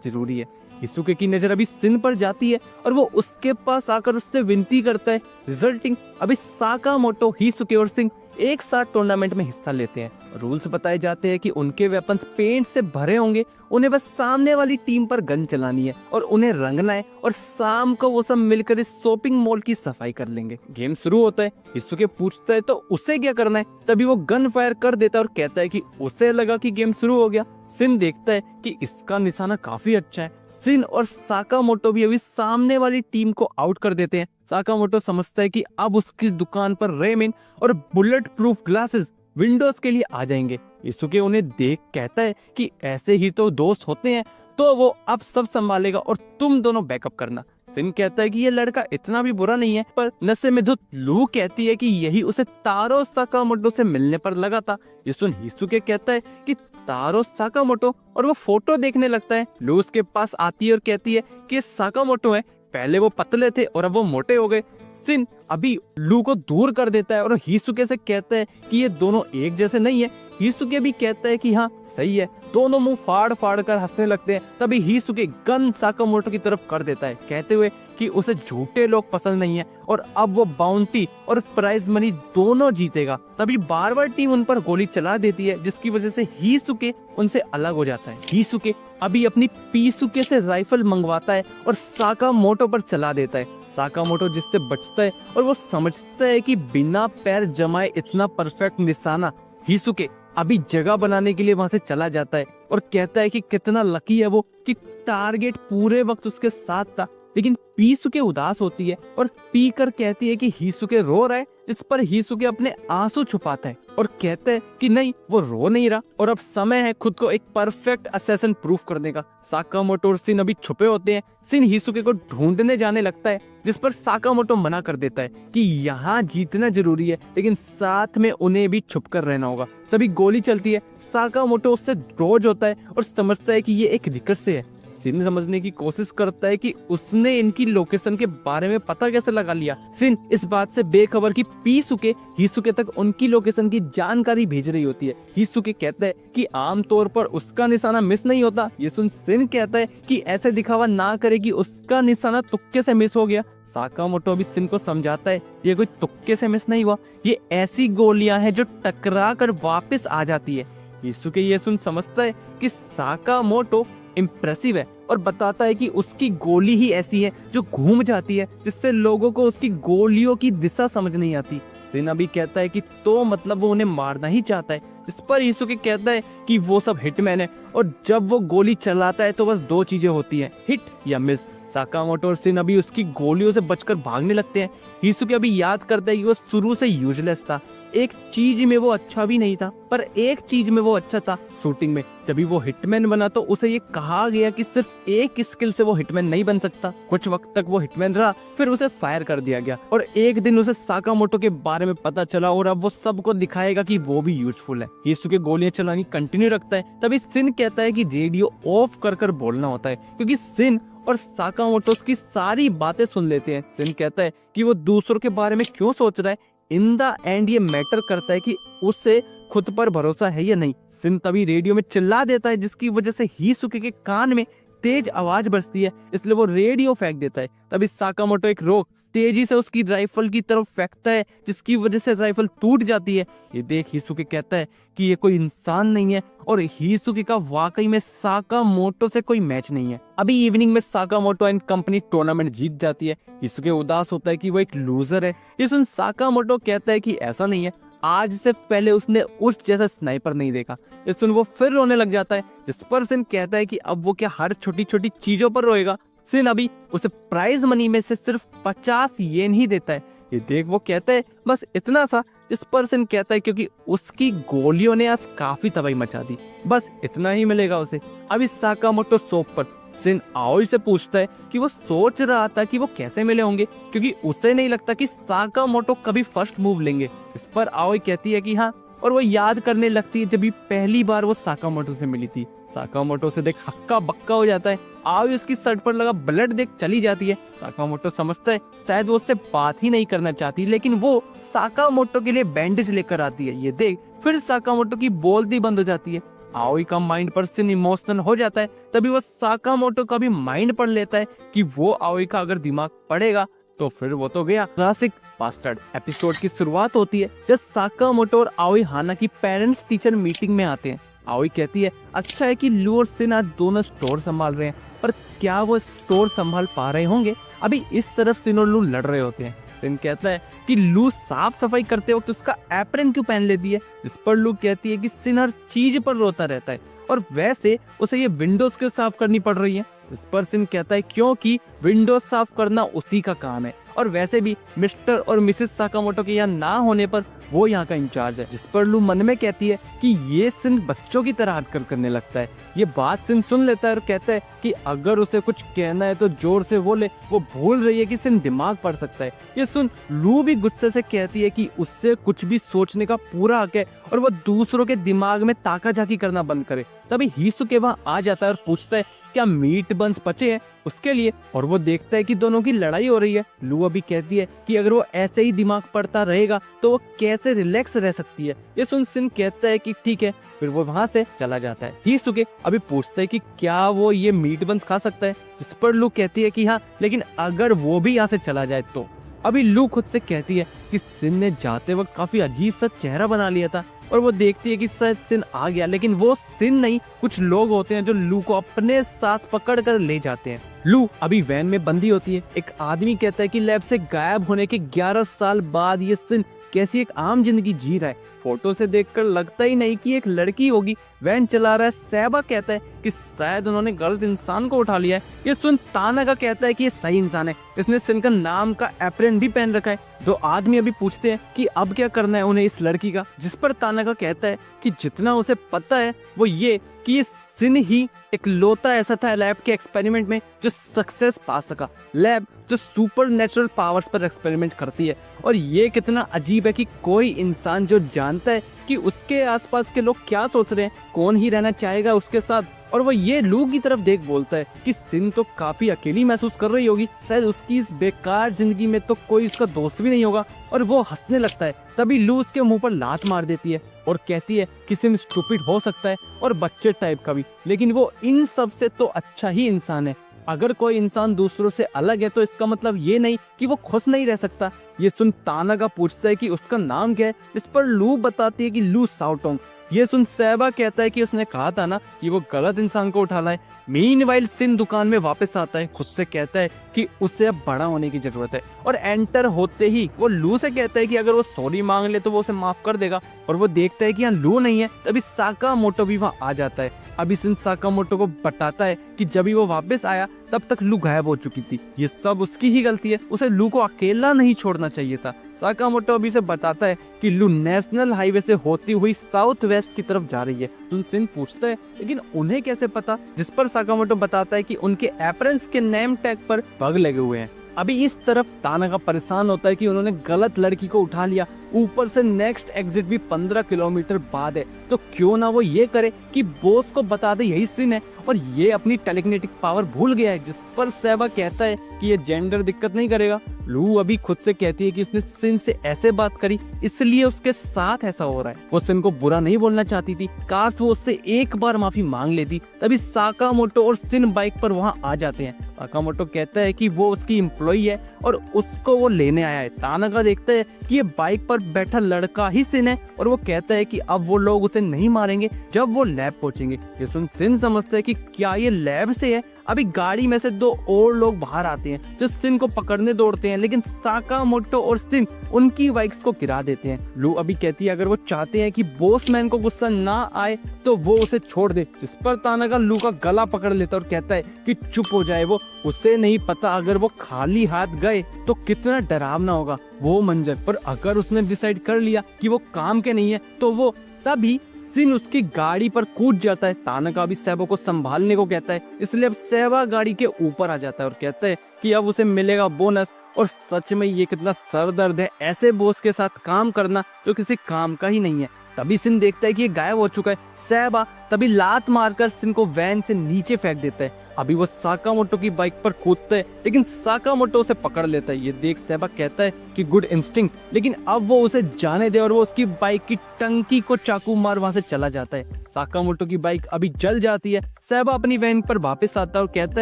जरूरी है। हिसुके की नजर अभी सिन पर जाती है और वो उसके पास आकर उससे विनती करता है, रिजल्टिंग अभी साकामोटो, हिसुके और सिन एक साथ टूर्नामेंट में हिस्सा लेते हैं। रूल्स बताए जाते हैं कि उनके वेपन्स पेंट से भरे होंगे, उन्हें बस सामने वाली टीम पर गन चलानी है और उन्हें रंगना है और शाम को वो सब मिलकर इस शॉपिंग मॉल की सफाई कर लेंगे। गेम शुरू होता है, हिसुके पूछता है तो उसे क्या करना है, तभी वो गन फायर कर देता है और कहता है कि उसे लगा कि गेम शुरू हो गया। सिन देखता है कि इसका निशाना काफी अच्छा है। सिन और साकामोटो भी अभी सामने वाली टीम को आउट कर देते हैं। साकामोटो समझता है कि अब उसकी दुकान पर रेमिन और बुलेट प्रूफ ग्लासेस विंडोज के लिए आ जाएंगे। हिसुके उन्हें देख कहता है कि ऐसे ही तो दोस्त होते हैं, तो वो अब सब संभालेगा और तुम दोनों बैकअप करना। सिन कहता है कि ये लड़का इतना भी बुरा नहीं है, पर नशे में धुत लू कहती है कि यही उसे तारो साकामोटो से मिलने पर लगा था। ये सुन हिसुके कहता है कि तारो साकामोटो, और वो फोटो देखने लगता है। लू उसके पास आती है और कहती है कि साकामोटो है, पहले वो पतले थे और अब वो मोटे हो गए। सिन अभी लू को दूर कर देता है और हिसुके से कहता है कि ये दोनों एक जैसे नहीं है। हिसुके भी कहता है कि हाँ सही है। दोनों मुंह फाड़ फाड़ कर हंसने लगते हैं। तभी हिसुके गन साकामोटो की तरफ कर देता है, कहते हुए कि उसे झूठे लोग पसंद नहीं है और अब वो बाउंटी और प्राइज मनी दोनों जीतेगा। तभी बार बार टीम उन पर गोली चला देती है, जिसकी वजह से हिसुके उनसे अलग हो जाता है। हिसुके अभी अपनी पीसुके से राइफल मंगवाता है और साकामोटो पर चला देता है। साकामोटो जिससे बचता है और वो समझता है कि बिना पैर जमाए इतना परफेक्ट निशाना। हिसुके अभी जगह बनाने के लिए वहां से चला जाता है और कहता है कि कितना लकी है वो कि टारगेट पूरे वक्त उसके साथ था। लेकिन पीसुके उदास होती है और पी कर कहती है कि हिसुके रो रहा है, जिस पर हिसुके अपने आंसू छुपाता है और कहता है कि नहीं वो रो नहीं रहा और अब समय है खुद को एक परफेक्ट असैसिन प्रूफ करने का। साकामोटो और सिन अभी छुपे होते हैं। सिन हिसुके को ढूंढने जाने लगता है, जिस पर साकामोटो मना कर देता है कि यहाँ जीतना जरूरी है, लेकिन साथ में उन्हें भी छुप कर रहना होगा। तभी गोली चलती है। साकामोटो उससे डॉज होता है और समझता है कि ये एक रिकर्से है। सिन समझने की कोशिश करता है कि उसने इनकी लोकेशन के बारे में पता कैसे लगा लिया। सिन इस बात से बेखबर कि पीसुके हिसुके तक उनकी लोकेशन की जानकारी भेज रही होती है। हिसुके कहता है कि आमतौर पर उसका निशाना मिस नहीं होता। ये सुन सिन कहता है कि ऐसे दिखावा ना करे कि उसका निशाना तुक्के से मिस हो गया। साकामोटो भी सिन को समझाता है ये कोई तुक्के से मिस नहीं हुआ, ये ऐसी गोलियां हैं जो टकरा कर वापस आ जाती है। हिसुके ये सुन समझता है कि साकामोटो इम्प्रेसिव है और बताता है कि उसकी गोली ही ऐसी है जो घूम जाती है, जिससे लोगों को उसकी गोलियों की दिशा समझ नहीं आती। सिन अभी कहता है कि तो मतलब वो उन्हें मारना ही चाहता है, इस पर हिसुके कहता है कि वो सब हिटमैन है और जब वो गोली चलाता है तो बस दो चीजें होती हैं, हिट या मिस। साकामोटो और सिन अभी उसकी गोलियों से बचकर भागने लगते हैं। हिसुके अभी याद करता है कि वो शुरू से यूजलेस था। एक चीज में वो अच्छा भी नहीं था, पर एक चीज में वो अच्छा था, शूटिंग में। जब भी वो हिटमैन बना तो उसे ये कहा गया कि सिर्फ एक स्किल से वो हिटमैन नहीं बन सकता। कुछ वक्त तक वो हिटमैन रहा, फिर उसे फायर कर दिया गया और एक दिन उसे साकामोटो के बारे में पता चला और अब वो सबको दिखाएगा कि वो भी यूजफुल है। हिसुके गोलियां चलानी कंटिन्यू रखता है। तभी सिन कहता है कि रेडियो ऑफ कर कर बोलना होता है, क्योंकि सिन और साकामोटो की सारी बातें सुन लेते हैं। सिन कहता है कि वो दूसरों के बारे में क्यों सोच रहा है, इन द एंड ये मैटर करता है कि उसे खुद पर भरोसा है या नहीं। सिन तभी रेडियो में चिल्ला देता है, जिसकी वजह से हिसुके के कान में तेज आवाज बजती है, इसलिए वो रेडियो फेंक देता है। तभी साकामोटो एक रोक तेजी से उसकी राइफल की तरफ फेंकता है, जिसकी वजह से राइफल टूट जाती है। ये देख हिसुके कहता है कि ये कोई इंसान नहीं है और हिसुके का वाकई में साकामोटो से कोई मैच नहीं है। अभी इवनिंग में साकामोटो एंड कंपनी टूर्नामेंट जीत जाती है। हिसुके उदास होता है कि वो एक लूजर है। ये सुन साकामोटो कहता है कि ऐसा नहीं है, आज से पहले उसने उस जैसा स्नाइपर नहीं देखा। ये सुन वो फिर रोने लग जाता है, जिस पर सिन कहता है कि अब वो क्या हर छोटी छोटी चीजों पर रोएगा। सिन अभी उसे प्राइज मनी में से सिर्फ 50 येन ही देता है। ये देख वो कहता है बस इतना सा, जिस पर सिन कहता है क्योंकि उसकी गोलियों ने आज काफी तबाही मचा दी, बस इतना ही मिलेगा उसे। अभी साकामोटो शॉप पर सिन आओई से पूछता है कि वो सोच रहा था कि वो कैसे मिले होंगे, क्योंकि उसे नहीं लगता कि साकामोटो कभी फर्स्ट मूव लेंगे। इस पर आओई कहती है कि हाँ, और वो याद करने लगती है जब भी पहली बार वो साकामोटो से मिली थी। साकामोटो से देख हक्का बक्का हो जाता है। आओई उसकी शर्ट पर लगा ब्लड देख चली जाती है। साकामोटो समझता है शायद वो उससे बात ही नहीं करना चाहती, लेकिन वो साकामोटो के लिए बैंडेज लेकर आती है। ये देख फिर साकामोटो की बोलती बंद हो जाती है। आओई का माइंड पर सिन इमोशनल हो जाता है, तभी वो साकामोटो का भी माइंड पढ़ लेता है कि वो आओई का अगर दिमाग पड़ेगा तो फिर वो तो गया। क्लासिक बास्टर्ड एपिसोड की शुरुआत होती है जब साकामोटो और आओई हाना की पेरेंट्स टीचर मीटिंग में आते हैं। आओई कहती है अच्छा है कि लू और सिन आज दोनों स्टोर संभाल रहे हैं, पर क्या वो स्टोर संभाल पा रहे होंगे? अभी इस तरफ सिन और लू लड़ रहे होते हैं। सिन कहता है कि लू साफ सफाई करते वक्त उसका एप्रन क्यों पहन लेती है, इस पर लू कहती है कि सिन हर चीज पर रोता रहता है और वैसे उसे ये विंडोज क्यों साफ करनी पड़ रही है। इस पर सिन कहता है क्योंकि विंडोज साफ करना उसी का काम है और वैसे भी मिस्टर और मिसेस साकामोटो के यहाँ ना होने पर वो यहाँ का इंचार्ज है। जिस पर लू मन में कहती है कि ये सिन बच्चों की तरह हरकत करने लगता है। ये बात सिन सुन लेता है और कहता है कि अगर उसे कुछ कहना है तो जोर से बोले, वो भूल रही है कि सिन दिमाग पढ़ सकता है। ये सुन लू भी गुस्से से कहती है कि उससे कुछ भी सोचने का पूरा हक है और वो दूसरों के दिमाग में ताका झाकी करना बंद करे। तभी हीसुके वहाँ आ जाता है और पूछता है क्या मीट बंस बचे हैं उसके लिए, और वो देखता है कि दोनों की लड़ाई हो रही है। लू अभी कहती है कि अगर वो ऐसे ही दिमाग पढ़ता रहेगा तो वो कैसे रिलैक्स रह सकती है। ये सुन सिन कहता है कि ठीक है, फिर वो वहाँ से चला जाता है। हीसुके अभी पूछता है कि क्या वो ये मीट बंस खा सकता है, जिस पर लू कहती है कि हाँ, लेकिन अगर वो भी यहाँ से चला जाए तो। अभी लू खुद से कहती है कि सिन ने जाते वक्त काफी अजीब सा चेहरा बना लिया था और वो देखती है कि शायद सिन आ गया, लेकिन वो सिन नहीं, कुछ लोग होते हैं जो लू को अपने साथ पकड़ कर ले जाते हैं। लू अभी वैन में बंदी होती है। एक आदमी कहता है कि लैब से गायब होने के 11 साल बाद ये सिन कैसी एक आम जिंदगी जी रहा है। फोटो से देखकर लगता ही नहीं कि एक लड़की होगी। वैन चला रहा है सैबा कहता है कि शायद उन्होंने गलत इंसान को उठा लिया है। ये सुन तानागा कहता है कि ये सही इंसान है, इसने सिन का नाम का एप्रन भी पहन रखा है। दो आदमी अभी पूछते हैं कि अब क्या करना है उन्हें इस लड़की का, जिस पर तानागा कहता है कि जितना उसे पता है वो ये कि ये सिन ही एक लौता ऐसा था लैब के एक्सपेरिमेंट में जो सक्सेस पा सका। लैब जो सुपर नेचुरल पावर्स पर एक्सपेरिमेंट करती है और ये कितना अजीब है कि कोई इंसान जो जानता है कि उसके आसपास के लोग क्या सोच रहे हैं, कौन ही रहना चाहेगा उसके साथ, और वो ये लू की तरफ देख बोलता है कि सिन तो काफी अकेली महसूस कर रही होगी, शायद उसकी इस बेकार जिंदगी में तो कोई उसका दोस्त भी नहीं होगा, और वो हंसने लगता है। तभी लू उसके मुंह पर लात मार देती है और कहती है कि सिन स्टूपिड हो सकता है और बच्चे टाइप का भी, लेकिन वो इन सब से तो अच्छा ही इंसान है। अगर कोई इंसान दूसरों से अलग है तो इसका मतलब ये नहीं कि वो खुश नहीं रह सकता। ये सुन तानागा पूछता है कि उसका नाम क्या है, इस पर लू बताती है कि लू साओटोंग। ये सुन सैबा कहता है कि उसने कहा था ना कि वो गलत इंसान को उठा लाए। मीनवाइल सिन दुकान में वापस आता है, खुद से कहता है कि उसे अब बड़ा होने की जरूरत है, और एंटर होते ही वो लू से कहता है कि अगर वो सॉरी मांग ले तो वो उसे माफ कर देगा, और वो देखता है कि यहाँ लू नहीं है। तभी साकामोटो भी वहाँ आ जाता है। अभी सिन साकामोटो को बताता है कि जब भी वो वापस आया तब तक लू गायब हो चुकी थी, ये सब उसकी ही गलती है, उसे लू को अकेला नहीं छोड़ना चाहिए था। साकामोटो अभी से बताता है कि लू नेशनल हाईवे से होती हुई साउथ वेस्ट की तरफ जा रही है। तो सिन पूछता है लेकिन उन्हें कैसे पता, जिस पर साकामोटो बताता है कि उनके एपरेंस के नेम टैग पर बग लगे हुए हैं। अभी इस तरफ तानागा परेशान होता है कि उन्होंने गलत लड़की को उठा लिया, ऊपर से नेक्स्ट एग्जिट भी 15 किलोमीटर बाद है, तो क्यों ना वो ये करे कि बॉस को बता दे यही सिन है, और ये अपनी टेलीकिनेटिक पावर भूल गया है। जिस पर सैबा कहता है कि ये जेंडर दिक्कत नहीं करेगा। लू अभी खुद से कहती है कि उसने सिन से ऐसे बात करी इसलिए उसके साथ ऐसा हो रहा है। वो सिन को बुरा नहीं बोलना चाहती थी, काश वो उससे एक बार माफी मांग लेती। तभी साकामोटो और सिन बाइक पर वहाँ आ जाते हैं। साकामोटो कहता है कि वो उसकी एम्प्लॉई है और उसको वो लेने आया है। तानागा देखता है कि ये बाइक पर बैठा लड़का ही सिन है, और वो कहता है कि अब वो लोग उसे नहीं मारेंगे जब वो लैब पहुंचेंगे। ये सुन सिन समझता है कि क्या ये लैब से है। अभी गाड़ी में से दो और लोग बाहर आते हैं जो सिन को पकड़ने दौड़ते हैं, लेकिन साकामोटो और सिन उनकी बाइक्स को गिरा देते हैं। लू अभी कहती है अगर वो चाहते हैं कि बॉसमैन को गुस्सा ना आए तो वो उसे छोड़ दे, जिस पर तानागा लू का गला पकड़ लेता और कहता है कि चुप हो जाए। वो उसे नहीं पता अगर वो खाली हाथ गए तो कितना डरावना होगा वो मंजर, पर अगर उसने डिसाइड कर लिया कि वो काम के नहीं है तो वो। तभी सिन उसकी गाड़ी पर कूद जाता है। तानागा भी सैबा को संभालने को कहता है, इसलिए अब सैबा गाड़ी के ऊपर आ जाता है और कहता है कि अब उसे मिलेगा बोनस। और सच में ये कितना सरदर्द है ऐसे बॉस के साथ काम करना जो किसी काम का ही नहीं है। तभी सिन देखता है कि ये गायब हो चुका है। सैबा तभी लात मारकर सिन को वैन से नीचे फेंक देता है। अभी वो साकामोटो की बाइक पर कूदता है, लेकिन साकामोटो उसे पकड़ लेता है। ये देख सैबा कहता है कि गुड इंस्टिंक्ट, लेकिन अब वो उसे जाने दे और वो उसकी बाइक की टंकी को चाकू मार वहां से चला जाता है। साकामोटो की बाइक अभी जल जाती है। सैबा अपनी वैन पर वापस आता है और कहता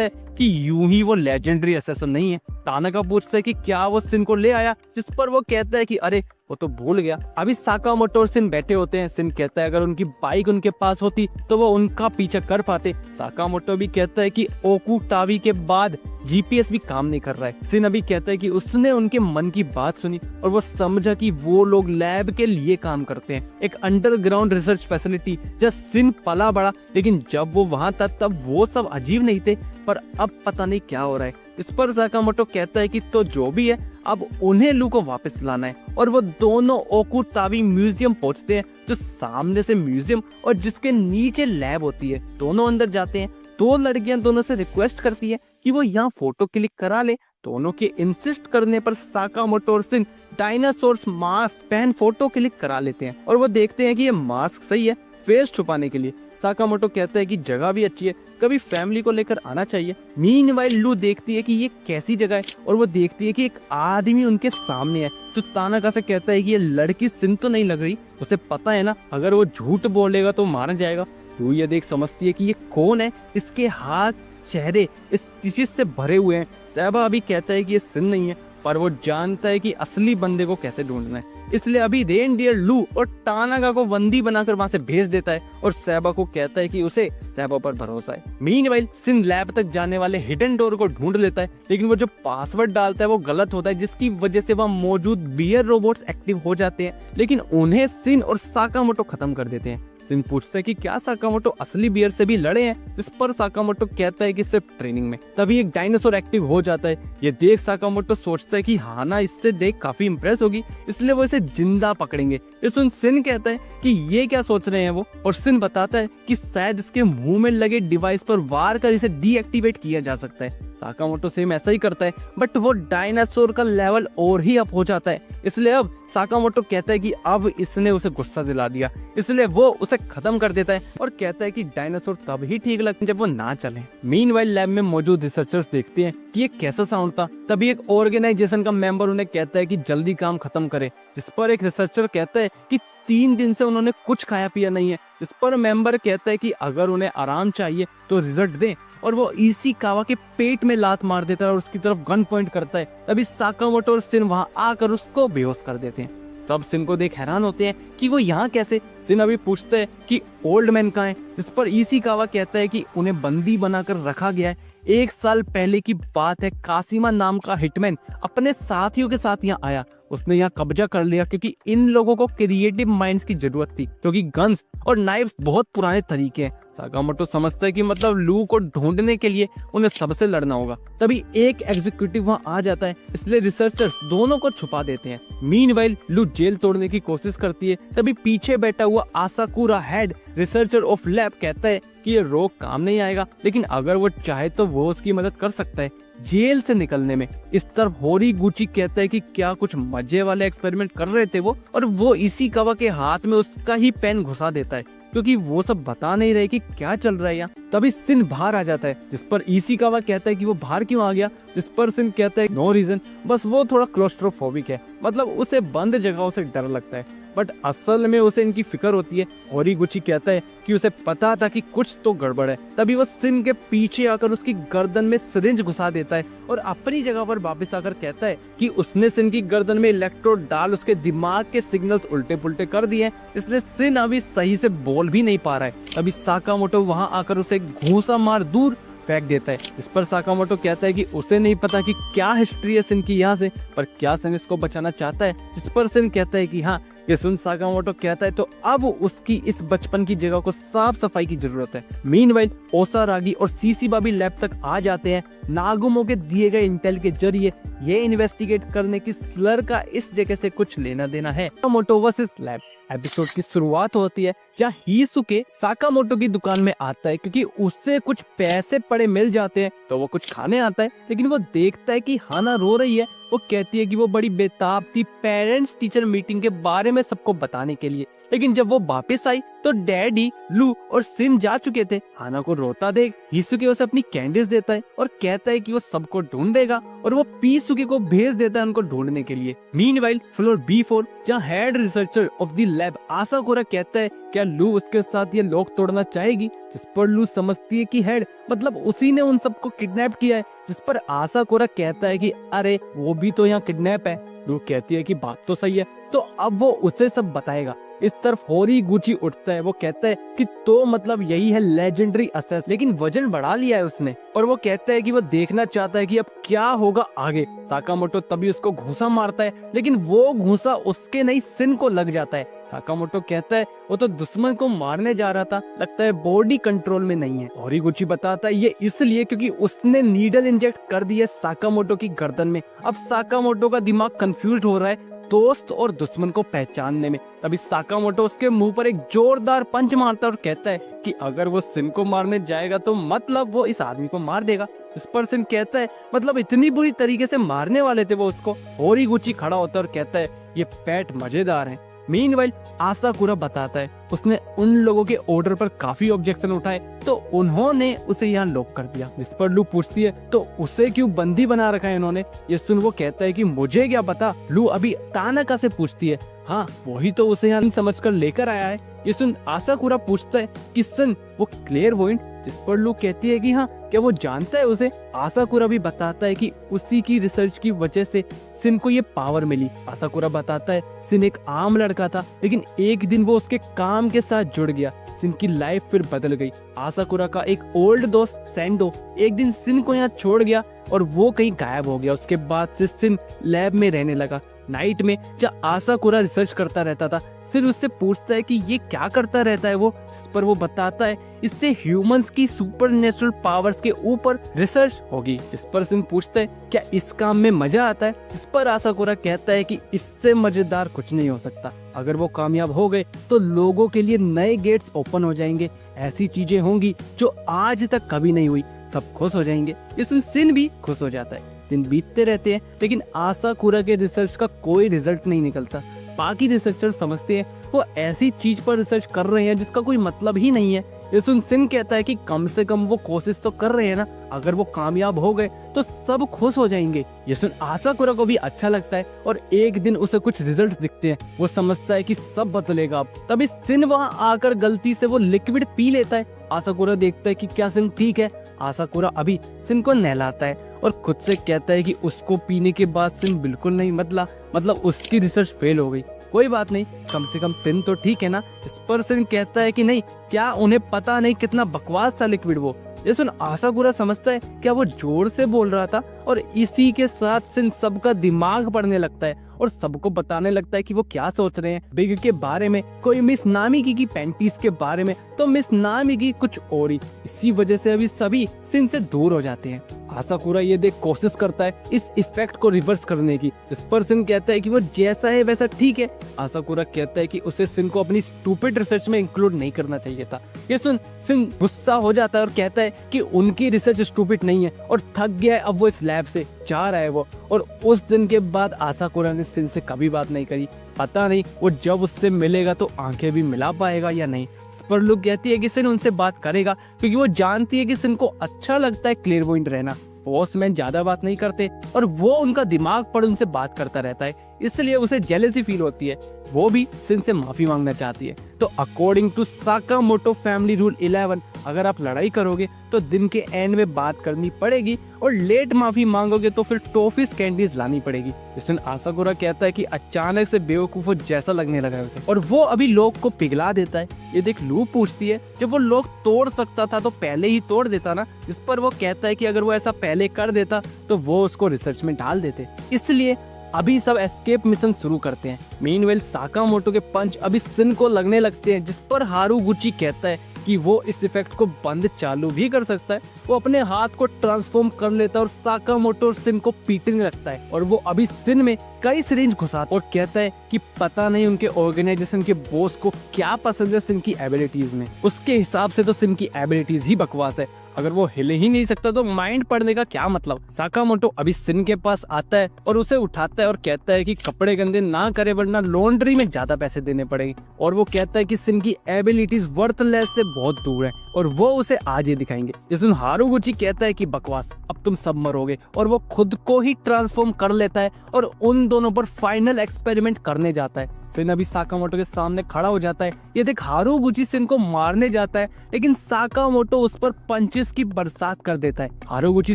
है कि यूं ही वो लेजेंडरी असैसिन नहीं है। तानाका पूछता है कि क्या वो सिन को ले आया, जिस पर वो कहता है कि अरे वो तो भूल गया। अभी साकामोटो और सिन बैठे होते हैं। सिन कहता है अगर उनकी बाइक उनके पास होती तो वो उनका पीछा कर पाते। साकामोटो भी कहता है कि ओकुटावी के बाद जीपीएस भी काम नहीं कर रहा है। सिन अभी कहता है कि उसने उनके मन की बात सुनी और वो समझा कि वो लोग लैब के लिए काम करते हैं, एक अंडरग्राउंड रिसर्च फैसिलिटी। जब सिन पला बड़ा, लेकिन जब वो वहां था तब वो सब अजीब नहीं थे, पर अब पता नहीं क्या हो रहा है। इस पर साकामोटो कहता है कि तो जो भी है अब उन्हें लू को वापस लाना है, और वो दोनों ओकुटावी म्यूजियम पहुंचते हैं, जो सामने से म्यूजियम और जिसके नीचे लैब होती है। दोनों अंदर जाते हैं। दो लड़कियां दोनों से रिक्वेस्ट करती है कि वो यहाँ फोटो क्लिक करा ले। दोनों के इंसिस्ट करने पर साकामोटो और सिन डायनासोर्स मास्क पहन फोटो क्लिक करा लेते हैं, और वो देखते हैं कि ये मास्क सही है फेस छुपाने के लिए। साकामोटो कहता है कि जगह भी अच्छी है, कभी फैमिली को लेकर आना चाहिए। मीनवाइल लू देखती है कि ये कैसी जगह है, और वो देखती है कि एक आदमी उनके सामने है, जो तानाका से कहता है कि ये लड़की सिन तो नहीं लग रही। उसे पता है ना अगर वो झूठ बोलेगा तो मारा जाएगा। लू ये देख समझती है कि ये कौन है, इसके हाथ चेहरे इस चीज से भरे हुए हैं। सैबा अभी कहता है कि ये सिन नहीं है, पर वो जानता है कि असली बंदे को कैसे ढूंढना है। इसलिए अभी रेनडियर लू और तानाका को बंदी बनाकर वहां से भेज देता है, और सैबा को कहता है कि उसे सैबा पर भरोसा है। मीनवाइल सिन लैब तक जाने वाले हिडन डोर को ढूंढ लेता है, लेकिन वो जो पासवर्ड डालता है वो गलत होता है, जिसकी वजह से वहां मौजूद बियर रोबोट्स एक्टिव हो जाते हैं, लेकिन उन्हें सिन और साकामोटो खत्म कर देते हैं। सिन पूछता है कि क्या साकामोटो असली बियर से भी लड़े हैं, जिस पर साकामोटो कहता है कि सिर्फ ट्रेनिंग में। तभी एक डायनासोर एक्टिव हो जाता है। ये देख साकामोटो सोचता है कि हाना इससे देख काफी इंप्रेस होगी, इसलिए वो इसे जिंदा पकड़ेंगे। ये सुन सिन कहता है कि ये क्या सोच रहे हैं वो, और सिन बताता है कि शायद इसके मुंह में लगे डिवाइस पर वार कर इसे डीएक्टिवेट किया जा सकता है। साकामोटो सेम ऐसा ही करता है, बट वो डायनासोर का लेवल और ही अप हो जाता है। इसलिए अब साकामोटो कहता है कि अब इसने उसे गुस्सा दिला दिया, इसलिए वो उसे खत्म कर देता है और कहता है कि डायनासोर तब ही ठीक लगते जब वो ना चले। मीनवाइल लैब में मौजूद रिसर्चर्स देखते हैं कि ये कैसा साउंड था। तभी एक ऑर्गेनाइजेशन का मेंबर उन्हें कहता है कि जल्दी काम खत्म करे, जिस पर एक रिसर्चर कहता है कि 3 दिन से उन्होंने कुछ खाया पिया नहीं है। इस पर मेंबर कहता है कि अगर उन्हें आराम चाहिए तो रिजल्ट दें, और वो इशिकावा के पेट में लात मार देता है और उसकी तरफ गन पॉइंट करता है। तभी साकामोटो और सिन वहां आकर उसको बेहोश कर देते हैं। सब सिन को देख हैरान होते हैं कि वो यहाँ कैसे। सिन अभी पूछता है कि ओल्ड मैन कहाँ है, जिस पर इशिकावा कहता है कि उन्हें बंदी बनाकर रखा गया है। 1 साल पहले की बात है, कासिमा नाम का हिटमैन अपने साथियों के साथ यहाँ आया। उसने यहाँ कब्जा कर लिया क्योंकि इन लोगों को क्रिएटिव माइंड्स की जरूरत थी, क्योंकि गन्स और नाइफ्स बहुत पुराने तरीके हैं। साकामोटो समझता है कि मतलब लू को ढूंढने के लिए उन्हें सबसे लड़ना होगा। तभी एक एग्जीक्यूटिव वहां आ जाता है, इसलिए रिसर्चर्स दोनों को छुपा देते हैं। मीनवाइल लू जेल तोड़ने की कोशिश करती है। तभी पीछे बैठा हुआ आसाकुरा हेड रिसर्चर ऑफ लैब कहता है कि ये रोग काम नहीं आएगा, लेकिन अगर वो चाहे तो वो उसकी मदद कर सकता है जेल से निकलने में। इस तरफ होरीगुची कहता है कि क्या कुछ मजे वाले एक्सपेरिमेंट कर रहे थे वो, और वो इशिकावा के हाथ में उसका ही पेन घुसा देता है, क्योंकि वो सब बता नहीं रहे कि क्या चल रहा है यहाँ। तभी सिन बाहर आ जाता है, जिस पर इशिकावा कहता है कि वो बाहर क्यों आ गया, जिस पर सिन कहता है नो रीजन, बस वो थोड़ा क्लोस्ट्रोफोबिक है, मतलब उसे बंद जगहों से डर लगता है, बट असल में उसे इनकी फिक्र होती है। होरीगुची कहता है कि उसे पता था कि कुछ तो गड़बड़ है। तभी वो सिन के पीछे आकर उसकी गर्दन में सिरिंज घुसा देता है और अपनी जगह पर वापस आकर कहता है कि उसने सिन की गर्दन में इलेक्ट्रोड डाल उसके दिमाग के सिग्नल्स उल्टे पुल्टे कर दिए, इसलिए सिन अभी सही से बोल भी नहीं पा रहा है। तभी साकामोटो वहां आकर उसे घूंसा मार दूर फेंक देता है। इस पर साकामोटो कहता है कि उसे नहीं पता कि क्या हिस्ट्री है सिन की यहाँ से, पर क्या सिन इसको बचाना चाहता है, जिस पर सिन कहता है कि हाँ। ये सुन साकामोटो कहता है तो अब उसकी इस बचपन की जगह को साफ सफाई की जरूरत है। मीनवाइल ओसारागी और सीसीबा भी लैब तक आ जाते हैं। नागुमो के दिए गए इंटेल के जरिए ये इन्वेस्टिगेट करने की स्लर का इस जगह से कुछ लेना देना है। साकामोटो वर्सेस लैब एपिसोड की शुरुआत होती है जहाँ हिसुके साकामोटो की दुकान में आता है, क्योंकि उससे कुछ पैसे पड़े मिल जाते हैं तो वो कुछ खाने आता है, लेकिन वो देखता है कि हाना रो रही है। वो कहती है कि वो बड़ी बेताब थी पेरेंट्स टीचर मीटिंग के बारे में सबको बताने के लिए, लेकिन जब वो वापस आई तो डैडी, लू और सिन जा चुके थे। हाना को रोता देख हिसुके उसे अपनी कैंडीज देता है और कहता है कि वो सबको ढूंढेगा और वो पीसुके को भेज देता है उनको ढूंढने के लिए। मीनवाइल फ्लोर B4 जहाँ head researcher of the lab Asakura कहता है क्या लू उसके साथ ये लॉक तोड़ना चाहेगी, जिस पर लू समझती है कि हेड मतलब उसी ने उन सबको किडनैप किया है, जिस पर आसाकुरा कहता है कि अरे वो भी तो यहाँ किडनैप है। लू कहती है कि बात तो सही है, तो अब वो उसे सब बताएगा। इस तरफ होरीगुची उठता है, वो कहता है कि तो मतलब यही है लेजेंडरी असेस, लेकिन वजन बढ़ा लिया है उसने। और वो कहता है कि वो देखना चाहता है कि अब क्या होगा आगे। साकामोटो तभी उसको घूंसा मारता है, लेकिन वो घूंसा उसके नहीं सिन को लग जाता है। साकामोटो कहता है वो तो दुश्मन को मारने जा रहा था, लगता है बॉडी कंट्रोल में नहीं है। होरीगुची बताता है ये इसलिए क्योंकि उसने नीडल इंजेक्ट कर दिया साकामोटो की गर्दन में। अब साकामोटो का दिमाग कंफ्यूज हो रहा है दोस्त और दुश्मन को पहचानने में। तभी साकामोटो उसके मुंह पर एक जोरदार पंच मारता है और कहता है कि अगर वो सिन को मारने जाएगा तो मतलब वो इस आदमी को मार देगा। इस पर सिन कहता है मतलब इतनी बुरी तरीके से मारने वाले थे वो उसको। होरीगुची खड़ा होता है और कहता है ये पैट मजेदार है। मीनवाइल आसाकुरा बताता है उसने उन लोगों के ऑर्डर पर काफी ऑब्जेक्शन उठाए तो उन्होंने उसे यहाँ लॉक कर दिया। जिस पर लू पूछती है तो उसे क्यों बंदी बना रखा है इन्होंने। ये सुन वो कहता है कि मुझे क्या पता। लू अभी तानाका से पूछती है हाँ वही तो उसे यहाँ समझकर लेकर आया है। ये सुन आसाकुरा पूछता है कि सन वो क्लेयरवॉयंट, जिस पर लू कहती है कि हाँ क्या वो जानता है उसे। आसाकुरा भी बताता है कि उसी की रिसर्च की वजह से सिन को ये पावर मिली। आसाकुरा बताता है सिन एक आम लड़का था, लेकिन एक दिन वो उसके काम के साथ जुड़ गया। सिन की लाइफ फिर बदल गई। आसाकुरा का एक ओल्ड दोस्त सैंडो एक दिन सिन को यहाँ छोड़ गया और वो कहीं गायब हो गया। उसके बाद से सिन लैब में रहने लगा। नाइट में जब आसाकुरा रिसर्च करता रहता था, सिन उससे पूछता है कि ये क्या करता रहता है वो, जिस पर वो बताता है इससे ह्यूमंस की सुपरनेचुरल पावर्स के ऊपर रिसर्च होगी। जिस पर सिन पूछता है क्या इस काम में मजा आता है, जिस पर आसाकुरा कहता है कि इससे मजेदार कुछ नहीं हो सकता। अगर वो कामयाब हो गए तो लोगों के लिए नए गेट्स ओपन हो जाएंगे, ऐसी चीजें होंगी जो आज तक कभी नहीं हुई, सब खुश हो जाएंगे। इसमें सिन भी खुश हो जाता है। दिन बीतते रहते हैं लेकिन आसाकुरा के रिसर्च का कोई रिजल्ट नहीं निकलता। बाकी रिसर्चर समझते हैं वो ऐसी चीज पर रिसर्च कर रहे हैं जिसका कोई मतलब ही नहीं है। इसमें सिन कहता है कि कम से कम वो कोशिश तो कर रहे हैं ना, अगर वो कामयाब हो गए तो सब खुश हो जाएंगे। ये सुन आसाकुरा को भी अच्छा लगता है और एक दिन उसे कुछ रिजल्ट्स दिखते हैं। वो समझता है कि सब बदलेगा अब। तभी सिन वहां आकर गलती से वो लिक्विड पी लेता है। आसाकुरा देखता है कि क्या सिन ठीक है। आसाकुरा अभी सिन को नहलाता है और खुद से कहता है कि उसको पीने के बाद सिन बिल्कुल नहीं बदला, मतलब उसकी रिसर्च फेल हो गई। कोई बात नहीं, कम से कम सिन तो ठीक है ना। इस पर सिन कहता है कि नहीं, क्या उन्हें पता नहीं कितना बकवास था लिक्विड वो। ये सुन आसाकुरा समझता है क्या वो जोर से बोल रहा था और इसी के साथ सिन सबका दिमाग पढ़ने लगता है और सबको बताने लगता है कि वो क्या सोच रहे हैं। बिग के बारे में, कोई मिस नामिकी की पैंटीज के बारे में, तो मिस नामिकी कुछ और ही। इसी वजह से अभी सभी सिन से दूर हो जाते हैं। आसाकुरा ये देख कोशिश करता है इस इफेक्ट को रिवर्स करने की, जिस पर सिन कहता है कि वो जैसा है वैसा ठीक है। आसाकुरा कहता है कि उसे सिन को अपनी स्टूपिड रिसर्च में इंक्लूड नहीं करना चाहिए था। ये सुन सिन गुस्सा हो जाता है और कहता है कि उनकी रिसर्च स्टूपिड नहीं है और थक गया है, अब वो इस लैब से जा रहा है वो। और उस दिन के बाद आसाकुरा ने सिन से कभी बात नहीं करी। पता नहीं वो जब उससे मिलेगा तो आंखें भी मिला पाएगा या नहीं। इस पर लू कहती है कि सिन उनसे बात करेगा क्योंकि वो जानती है कि सिन को अच्छा लगता है क्लेयरवॉयंट रहना। बॉसमैन ज्यादा बात नहीं करते और वो उनका दिमाग पढ़ उनसे बात करता रहता है, इसलिए उसे जेलसी फील होती है। वो भी सिन से माफी मांगना चाहती है। तो according to Sakamoto family rule 11, अगर आप लड़ाई करोगे तो दिन के एंड में बात करनी पड़ेगी और लेट माफी मांगोगे तो फिर टॉफीज कैंडीज लानी पड़ेगी। इसमें आसाकुरा कहता है कि अचानक से बेवकूफों जैसा लगने लगा है उसे और वो अभी लोग को पिघला देता है। ये देख लू पूछती है जब वो लोग तोड़ सकता था तो पहले ही तोड़ देता ना। इस पर वो कहता है कि अगर वो ऐसा पहले कर देता तो वो उसको रिसर्च में डाल देते, इसलिए अभी सब एस्केप मिशन शुरू करते हैं। मीनवेल साकामोटो के पंच अभी सिन को लगने लगते हैं, जिस पर हारुगुची कहता है कि वो इस इफेक्ट को बंद चालू भी कर सकता है। वो अपने हाथ को ट्रांसफॉर्म कर लेता है और साकामोटो और सिन को पीटने लगता है और वो अभी सिन में कई सिरिंज घुसाता और कहता है कि पता नहीं उनके ऑर्गेनाइजेशन के बॉस को क्या पसंद है सिन की एबिलिटीज में। उसके हिसाब से तो सिन की एबिलिटीज ही बकवास है। अगर वो हिल ही नहीं सकता तो माइंड पढ़ने का क्या मतलब। साकामोटो अभी सिन के पास आता है और उसे उठाता है और कहता है कि कपड़े गंदे ना करे वरना लॉन्ड्री में ज्यादा पैसे देने पड़ेंगे। और वो कहता है कि सिन की एबिलिटीज वर्थलेस से बहुत दूर है और वो उसे आज ही दिखाएंगे। इस दिन हारुगुची कहता है कि बकवास, अब तुम सब मरोगे, और वो खुद को ही ट्रांसफॉर्म कर लेता है और उन दोनों पर फाइनल एक्सपेरिमेंट करने जाता है। सिन अभी साकामोटो के सामने खड़ा हो जाता है। ये देख हारुगुची सिन को मारने जाता है लेकिन साकामोटो उस पर पंचेस की बरसात कर देता है। हारुगुची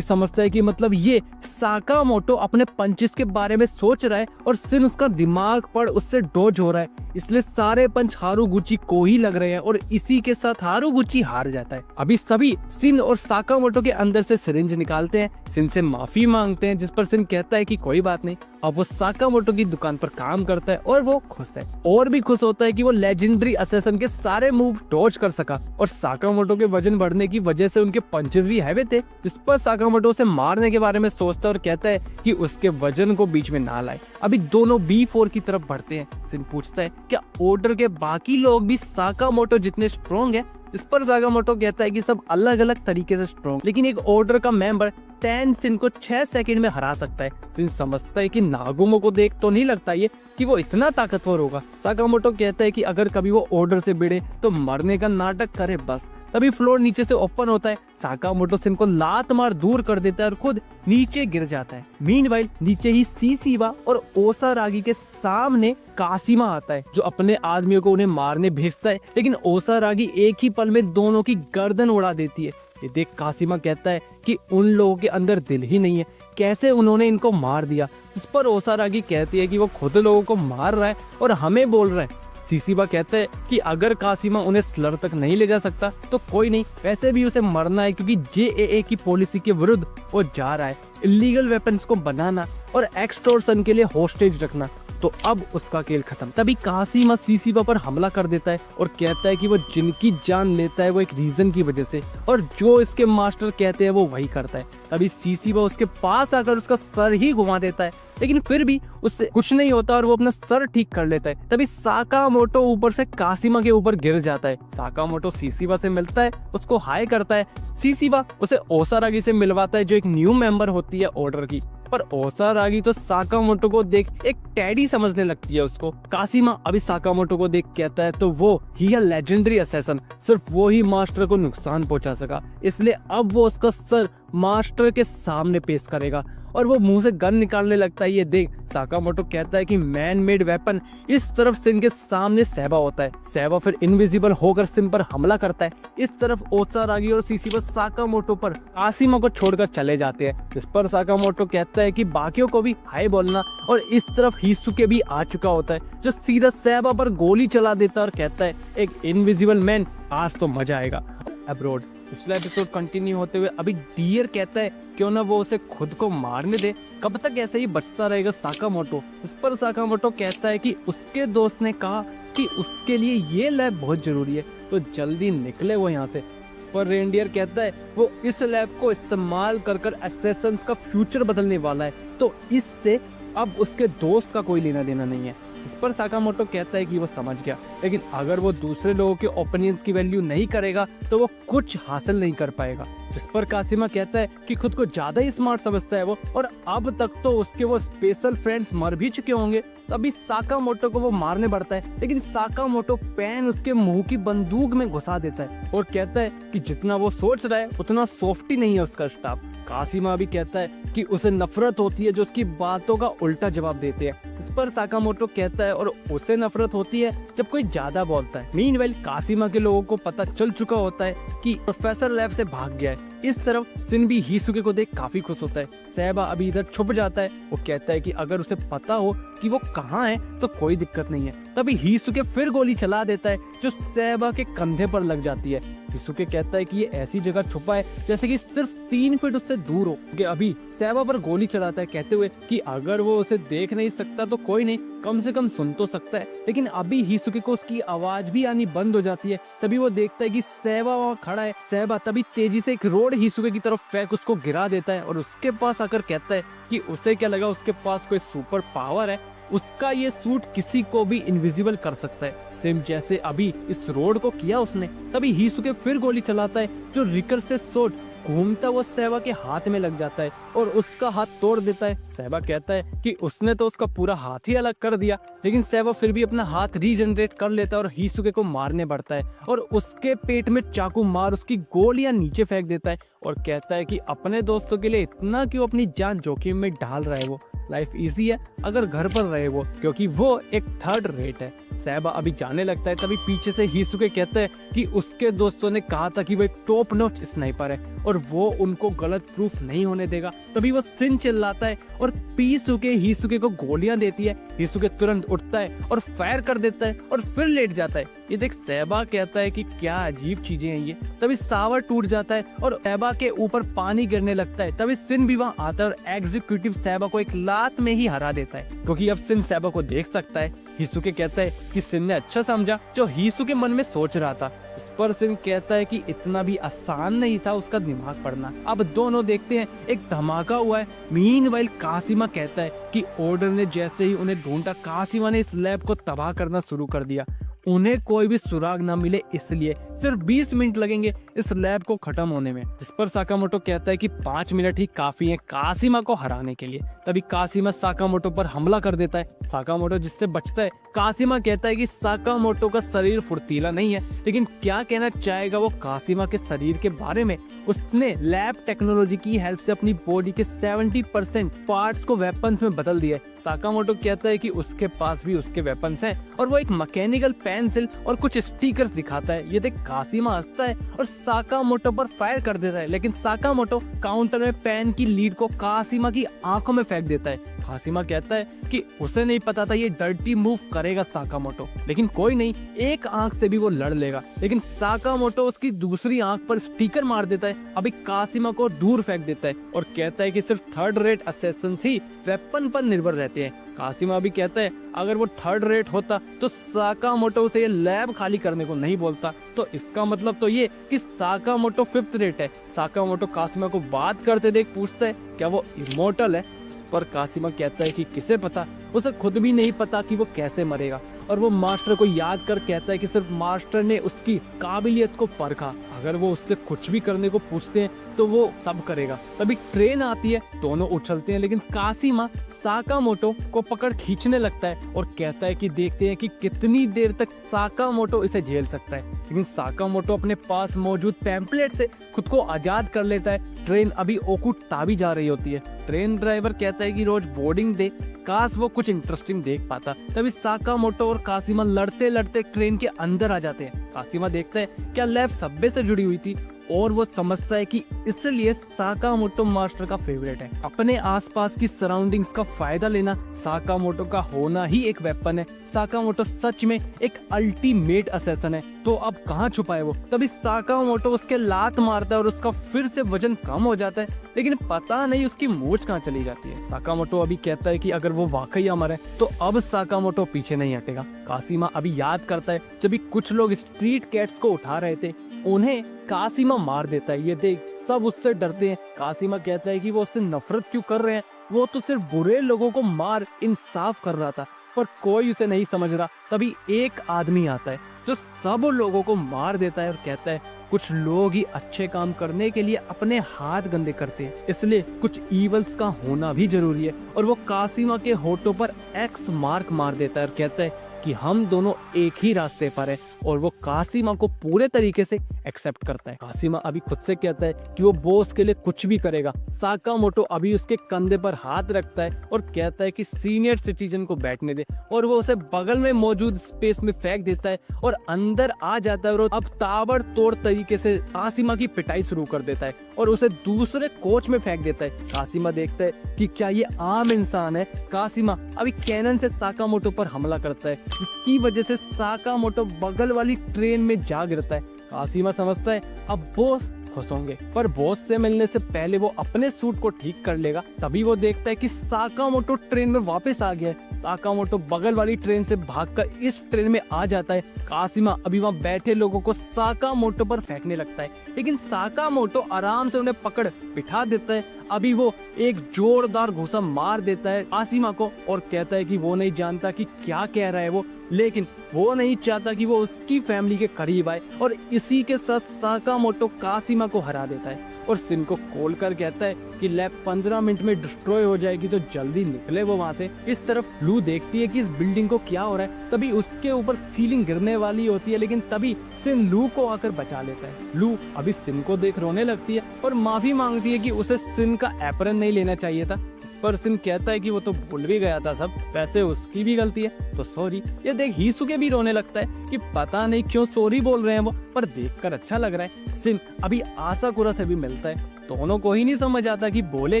समझता है कि मतलब ये साकामोटो अपने पंचेस के बारे में सोच रहा है और सिन उसका दिमाग पर उससे डॉज हो रहा है, इसलिए सारे पंच हारुगुची को ही लग रहे हैं और इसी के साथ हारुगुची हार जाता है। अभी सभी सिन और साकामोटो के अंदर से सिरिंज निकालते हैं, सिन से माफी मांगते हैं, जिस पर सिन कहता है कि कोई बात नहीं, अब वो साकामोटो की दुकान पर काम करता है और वो खुश है। और भी खुश होता है कि वो लेजेंडरी असैसिन के सारे मूव डॉज कर सका और साकामोटो के वजन बढ़ने की वजह से उनके पंचेस भी हैवी थे। इस पर साकामोटो से मारने के बारे में सोचता है और कहता है कि उसके वजन को बीच में ना लाए। अभी दोनों B4 की तरफ बढ़ते हैं। सिन पूछता है क्या ऑर्डर के बाकी लोग भी साकामोटो जितने स्ट्रॉन्ग है। इस पर साकामोटो कहता है कि सब अलग अलग तरीके से स्ट्रॉन्ग, लेकिन एक ऑर्डर का मेंबर 10 सिन को 6 सेकंड में हरा सकता है। सिन समझता है कि नागुमो को देख तो नहीं लगता ये कि वो इतना ताकतवर होगा। साकामोटो कहता है कि अगर कभी वो ऑर्डर से भिड़े तो मरने का नाटक करे बस। तभी फ्लोर नीचे से ओपन होता है। साकामोटो सिन को लात मार दूर कर देता है और खुद नीचे गिर जाता है। मीनवाइल नीचे ही सीसीबा और ओसारागी के सामने कासिमा आता है जो अपने आदमियों को उन्हें मारने भेजता है, लेकिन ओसारागी एक ही पल में दोनों की गर्दन उड़ा देती है। ये देख कासिमा कहता है कि उन लोगों के अंदर दिल ही नहीं है, कैसे उन्होंने इनको मार दिया। इस पर ओसारागी कहती है कि वो खुद लोगों को मार रहा है और हमें बोल रहा है। सीसीबा कहता है कि अगर कासिमा उन्हें स्लर तक नहीं ले जा सकता तो कोई नहीं, वैसे भी उसे मरना है क्योंकि JAA की पॉलिसी के विरुद्ध वो जा रहा है। इलीगल वेपन्स को बनाना और एक्सटॉर्शन के लिए होस्टेज रखना, तो अब उसका खेल खत्म। तभी कासिमा सीसीबा पर हमला कर देता है और कहता है कि वो जिनकी जान लेता है वो एक रीजन की वजह से, और जो इसके मास्टर कहते हैं वो वही करता है। तभी सीसीबा उसके पास आकर उसका सर ही घुमा देता है, लेकिन फिर भी उससे कुछ नहीं होता और वो अपना सर ठीक कर लेता है। तभी साकामोटो ऊपर से कासिमा के ऊपर गिर जाता है। साकामोटो सीसीबा से मिलता है, उसको हाय करता है। सीसीबा उसे ओसारागी से मिलवाता है जो एक न्यू मेंबर होती है ऑर्डर की, पर ओसारागी तो साकामोटो को देख एक टैडी समझने लगती है उसको। कासिमा अभी साकामोटो को देख कहता है तो वो ही है लेजेंडरी असैसिन, सिर्फ वो ही मास्टर को नुकसान पहुंचा सका, इसलिए अब वो उसका सर मास्टर के सामने पेश करेगा। और वो मुंह से गन निकालने लगता है। ये देख साकामोटो कहता है कि मैन मेड वेपन। इस तरफ सिन के सामने सेबा होता है। सेबा फिर इनविजिबल होकर सिन पर हमला करता है। इस तरफ ओसारागी और सीसीबा साकामोटो पर कासिमा को छोड़कर चले जाते हैं। इस पर साकामोटो कहता है कि बाकियों को भी हाय बोलना, और इस तरफ हिसुके भी आ चुका होता है जो सीधा सेबा पर गोली चला देता है और कहता है एक इनविजिबल मैन, आज तो मजा आएगा। अब्रोड पिछला एपिसोड कंटिन्यू होते हुए अभी डियर कहता है क्यों ना वो उसे खुद को मारने दे, कब तक ऐसे ही बचता रहेगा साकामोटो। इस पर साकामोटो कहता है कि उसके दोस्त ने कहा कि उसके लिए ये लैब बहुत जरूरी है, तो जल्दी निकले वो यहाँ से। इस पर रेनडियर कहता है वो इस लैब को इस्तेमाल कर कर असैसिन्स का फ्यूचर बदलने वाला है, तो इससे अब उसके दोस्त का कोई लेना देना नहीं है। इस पर साकामोटो कहता है कि वो समझ गया, लेकिन अगर वो दूसरे लोगों के ओपिनियंस की वैल्यू नहीं करेगा तो वो कुछ हासिल नहीं कर पाएगा। जिस पर कासिमा कहता है कि खुद को ज्यादा ही स्मार्ट समझता है वो, और अब तक तो उसके वो स्पेशल फ्रेंड्स मर भी चुके होंगे। तभी साकामोटो को वो मारने बढ़ता है, लेकिन साकामोटो पेन उसके मुंह की बंदूक में घुसा देता है और कहता है कि जितना वो सोच रहा है उतना सॉफ्टी नहीं है उसका स्टाफ। कासिमा भी कहता है कि उसे नफरत होती है जो उसकी बातों का उल्टा जवाब देते हैं। इस पर साकामोटो कहता है और उसे नफरत होती है जब कोई ज्यादा बोलता है। मीनवाइल कासिमा के लोगों को पता चल चुका होता है कि प्रोफेसर लैब से भाग गया है। इस तरफ सिन भी हिसुके को देख काफी खुश होता है। सेबा अभी इधर छुप जाता है। वो कहता है कि अगर उसे पता हो कि वो कहाँ है तो कोई दिक्कत नहीं है। तभी हिसुके फिर गोली चला देता है जो सेबा के कंधे पर लग जाती है। हिसुके कहता है कि ये ऐसी जगह छुपा है जैसे कि सिर्फ 3 फीट उससे दूर हो। कि अभी सेबा पर गोली चलाता है कहते हुए कि अगर वो उसे देख नहीं सकता तो कोई नहीं, कम से कम सुन तो सकता है। लेकिन अभी हिसुके को उसकी आवाज भी आनी बंद हो जाती है। तभी वो देखता है कि सेबा वहाँ खड़ा है। सेबा तभी तेजी से एक रोड हिसुके की तरफ फेंक उसको गिरा देता है और उसके पास आकर कहता है कि उसे क्या लगा उसके पास कोई सुपर पावर है, उसका ये सूट किसी को भी इनविजिबल कर सकता है, सेम जैसे अभी इस रोड को किया उसने। तभी हिसुके फिर गोली चलाता है जो रिकर से शॉट घूमता वो सहबा के हाथ में लग जाता है और उसका हाथ तोड़ देता है। सहबा कहता है कि उसने तो उसका पूरा हाथ ही अलग कर दिया, लेकिन सहबा फिर भी अपना हाथ रीजनरेट कर लेता है और हिसुके को मारने बढ़ता है और उसके पेट में चाकू मार उसकी गोलियां नीचे फेंक देता है और कहता है कि अपने दोस्तों के लिए इतना क्यों अपनी जान जोखिम में डाल रहा है वो। लाइफ इजी है अगर घर पर रहे वो, क्योंकि वो एक थर्ड रेट है। सहबा अभी जाने लगता है, तभी पीछे से हिसुके कहता है कि उसके दोस्तों ने कहा था कि वो एक टॉप नॉच स्नाइपर है और वो उनको गलत प्रूफ नहीं होने देगा। तभी वो सिन चिल्लाता है और पीसुके हिसुके को गोलियां देती है। हिसुके तुरंत उठता है और फायर कर देता है और फिर लेट जाता है। ये देख सहबा कहता है कि क्या अजीब चीजें हैं ये। तभी सावर टूट जाता है और सहबा के ऊपर पानी गिरने लगता है। तभी सिन भी वहाँ आता है और एग्जीक्यूटिव सहबा को एक लात में ही हरा देता है, क्योंकि अब सिन सहबा को देख सकता है। हिसुके कहता है कि सिन ने अच्छा समझा जो हिसुके मन में सोच रहा था। इस पर सिन कहता है कि इतना भी आसान नहीं था उसका दिमाग पढ़ना। अब दोनों देखते हैं एक धमाका हुआ है। मीनवाइल कासिमा कहता है कि ऑर्डर ने जैसे ही उन्हें ढूंढा, कासिमा ने इस लैब को तबाह करना शुरू कर दिया। उन्हें कोई भी सुराग न मिले इसलिए सिर्फ 20 मिनट लगेंगे इस लैब को खत्म होने में। जिस पर साकामोटो कहता है कि 5 मिनट ही काफी है कासिमा को हराने के लिए। तभी कासिमा साकामोटो पर हमला कर देता है। साकामोटो जिससे बचता है। कासिमा कहता है कि साकामोटो का शरीर फुर्तीला नहीं है, लेकिन क्या कहना चाहेगा वो कासिमा के शरीर के बारे में। उसने लैब टेक्नोलॉजी की हेल्प से अपनी बॉडी के 70% पार्ट्स को वेपन्स में बदल दिया है। साकामोटो कहता है कि उसके पास भी उसके वेपन्स हैं और वो एक मैकेनिकल पेंसिल और कुछ स्टिकर्स दिखाता है। ये देख कासिमा हंसता है और साकामोटो पर फायर कर देता है, लेकिन साकामोटो काउंटर में पेन की लीड को कासिमा की आंखों में फेंक देता है। कासिमा कहता है कि उसे नहीं पता था ये डर्टी मूव करेगा साकामोटो, लेकिन कोई नहीं, एक आंख से भी वो लड़ लेगा। लेकिन साकामोटो उसकी दूसरी आंख पर स्टिकर मार देता है। अभी कासिमा को दूर फेंक देता है और कहता है कि सिर्फ थर्ड रेट असैसिन्स ही वेपन पर निर्भर रहते हैं। कासिमा भी कहता है अगर वो थर्ड रेट होता तो साकामोटो से ये लैब खाली करने को नहीं बोलता, तो इसका मतलब तो ये कि साकामोटो 5th रेट है। साकामोटो कासिमा को बात करते देख पूछता है क्या वो इमोर्टल है। इस पर कासिमा कहता है कि किसे पता, उसे खुद भी नहीं पता कि वो कैसे मरेगा। और वो मास्टर को याद कर कहता है कि सिर्फ मास्टर ने उसकी काबिलियत को परखा, अगर वो उससे कुछ भी करने को पूछते हैं तो वो सब करेगा। तभी ट्रेन आती है, दोनों उछलते हैं, लेकिन कासिमा साकामोटो को पकड़ खींचने लगता है और कहता है कि देखते हैं कि कितनी देर तक साकामोटो इसे झेल सकता है। लेकिन साकामोटो अपने पास मौजूद पैम्पलेट से खुद को आजाद कर लेता है। ट्रेन अभी ओकुटाबी जा रही होती है। ट्रेन ड्राइवर कहता है कि रोज बोर्डिंग दे, काश वो कुछ इंटरेस्टिंग देख पाता। तभी साकामोटो और कासिमा लड़ते लड़ते ट्रेन के अंदर आ जाते हैं। कासिमा देखता है क्या लैब सबवे से जुड़ी हुई थी और वो समझता है कि इसलिए साकामोटो मास्टर का फेवरेट है। अपने आसपास की सराउंडिंग्स का फायदा लेना साकामोटो का होना ही एक वेपन है। साकामोटो सच में एक अल्टीमेट असैसिन है, तो अब कहाँ छुपा है वो। तभी साकामोटो उसके लात मारता है और उसका फिर से वजन कम हो जाता है, लेकिन पता नहीं उसकी मूंछ कहाँ चली जाती है। साकामोटो अभी कहता है कि अगर वो वाकई अमर है तो अब साकामोटो पीछे नहीं हटेगा। कासिमा अभी याद करता है जब भी कुछ लोग स्ट्रीट कैट्स को उठा रहे थे, उन्हें कासिमा मार देता है। ये देख सब उससे डरते हैं। कासिमा कहता है कि वो उससे नफरत क्यों कर रहे हैं, वो तो सिर्फ बुरे लोगों को मार इंसाफ कर रहा था, पर कोई उसे नहीं समझ रहा। तभी एक आदमी आता है जो सब लोगों को मार देता है और कहता है कुछ लोग ही अच्छे काम करने के लिए अपने हाथ गंदे करते हैं, इसलिए कुछ इवल्स का होना भी जरूरी है। और वो कासिमा के होठों पर एक्स मार्क मार देता है और कहता है कि हम दोनों एक ही रास्ते पर हैं, और वो कासिमा को पूरे तरीके से एक्सेप्ट करता है। कासिमा अभी खुद से कहता है कि वो बॉस के लिए कुछ भी करेगा। साकामोटो अभी उसके कंधे पर हाथ रखता है और कहता है कि सीनियर सिटीजन को बैठने दे, और वो उसे बगल में मौजूद स्पेस में फेंक देता है और अंदर आ जाता है। और अब ताबड़तोड़ तरीके से कासिमा की पिटाई शुरू कर देता है और उसे दूसरे कोच में फेंक देता है। कासिमा देखता है कि क्या ये आम इंसान है। कासिमा अभी कैनन से साकामोटो पर हमला करता है, जिसकी वजह से साकामोटो बगल वाली ट्रेन में जा गिरता है। कासिमा समझता है अब बॉस खुश होंगे, पर बॉस से मिलने से पहले वो अपने सूट को ठीक कर लेगा। तभी वो देखता है कि साकामोटो ट्रेन में वापस आ गया है। साकामोटो बगल वाली ट्रेन से भागकर इस ट्रेन में आ जाता है। कासिमा अभी वहाँ बैठे लोगों को साकामोटो पर फेंकने लगता है, लेकिन साकामोटो आराम से उन्हें पकड़ बिठा देता है। अभी वो एक जोरदार घूसा मार देता है कासिमा को और कहता है कि वो नहीं जानता कि क्या कह रहा है वो, लेकिन वो नहीं चाहता कि वो उसकी फैमिली के करीब आए और इसी के साथ साकामोटो कासिमा को हरा देता है और सिन को कॉल कर कहता है कि लैब 15 मिनट में डिस्ट्रॉय हो जाएगी तो जल्दी निकले वो वहाँ से। इस तरफ लू देखती है कि इस बिल्डिंग को क्या हो रहा है, तभी उसके ऊपर सीलिंग गिरने वाली होती है, लेकिन तभी सिन लू को आकर बचा लेता है। लू अभी सिन को देख रोने लगती है और माफी मांगती है कि उसे सिन का एप्रन नहीं लेना चाहिए था, इस पर सिन कहता है कि वो तो भूल भी गया था सब, वैसे उसकी भी गलती है तो सॉरी। ये देख हिसुके भी रोने लगता है कि पता नहीं क्यों सॉरी बोल रहे हैं वो, पर देखकर अच्छा लग रहा है। सिन अभी आसाकुरा से भी मिलता है, दोनों को ही नहीं समझ आता कि बोले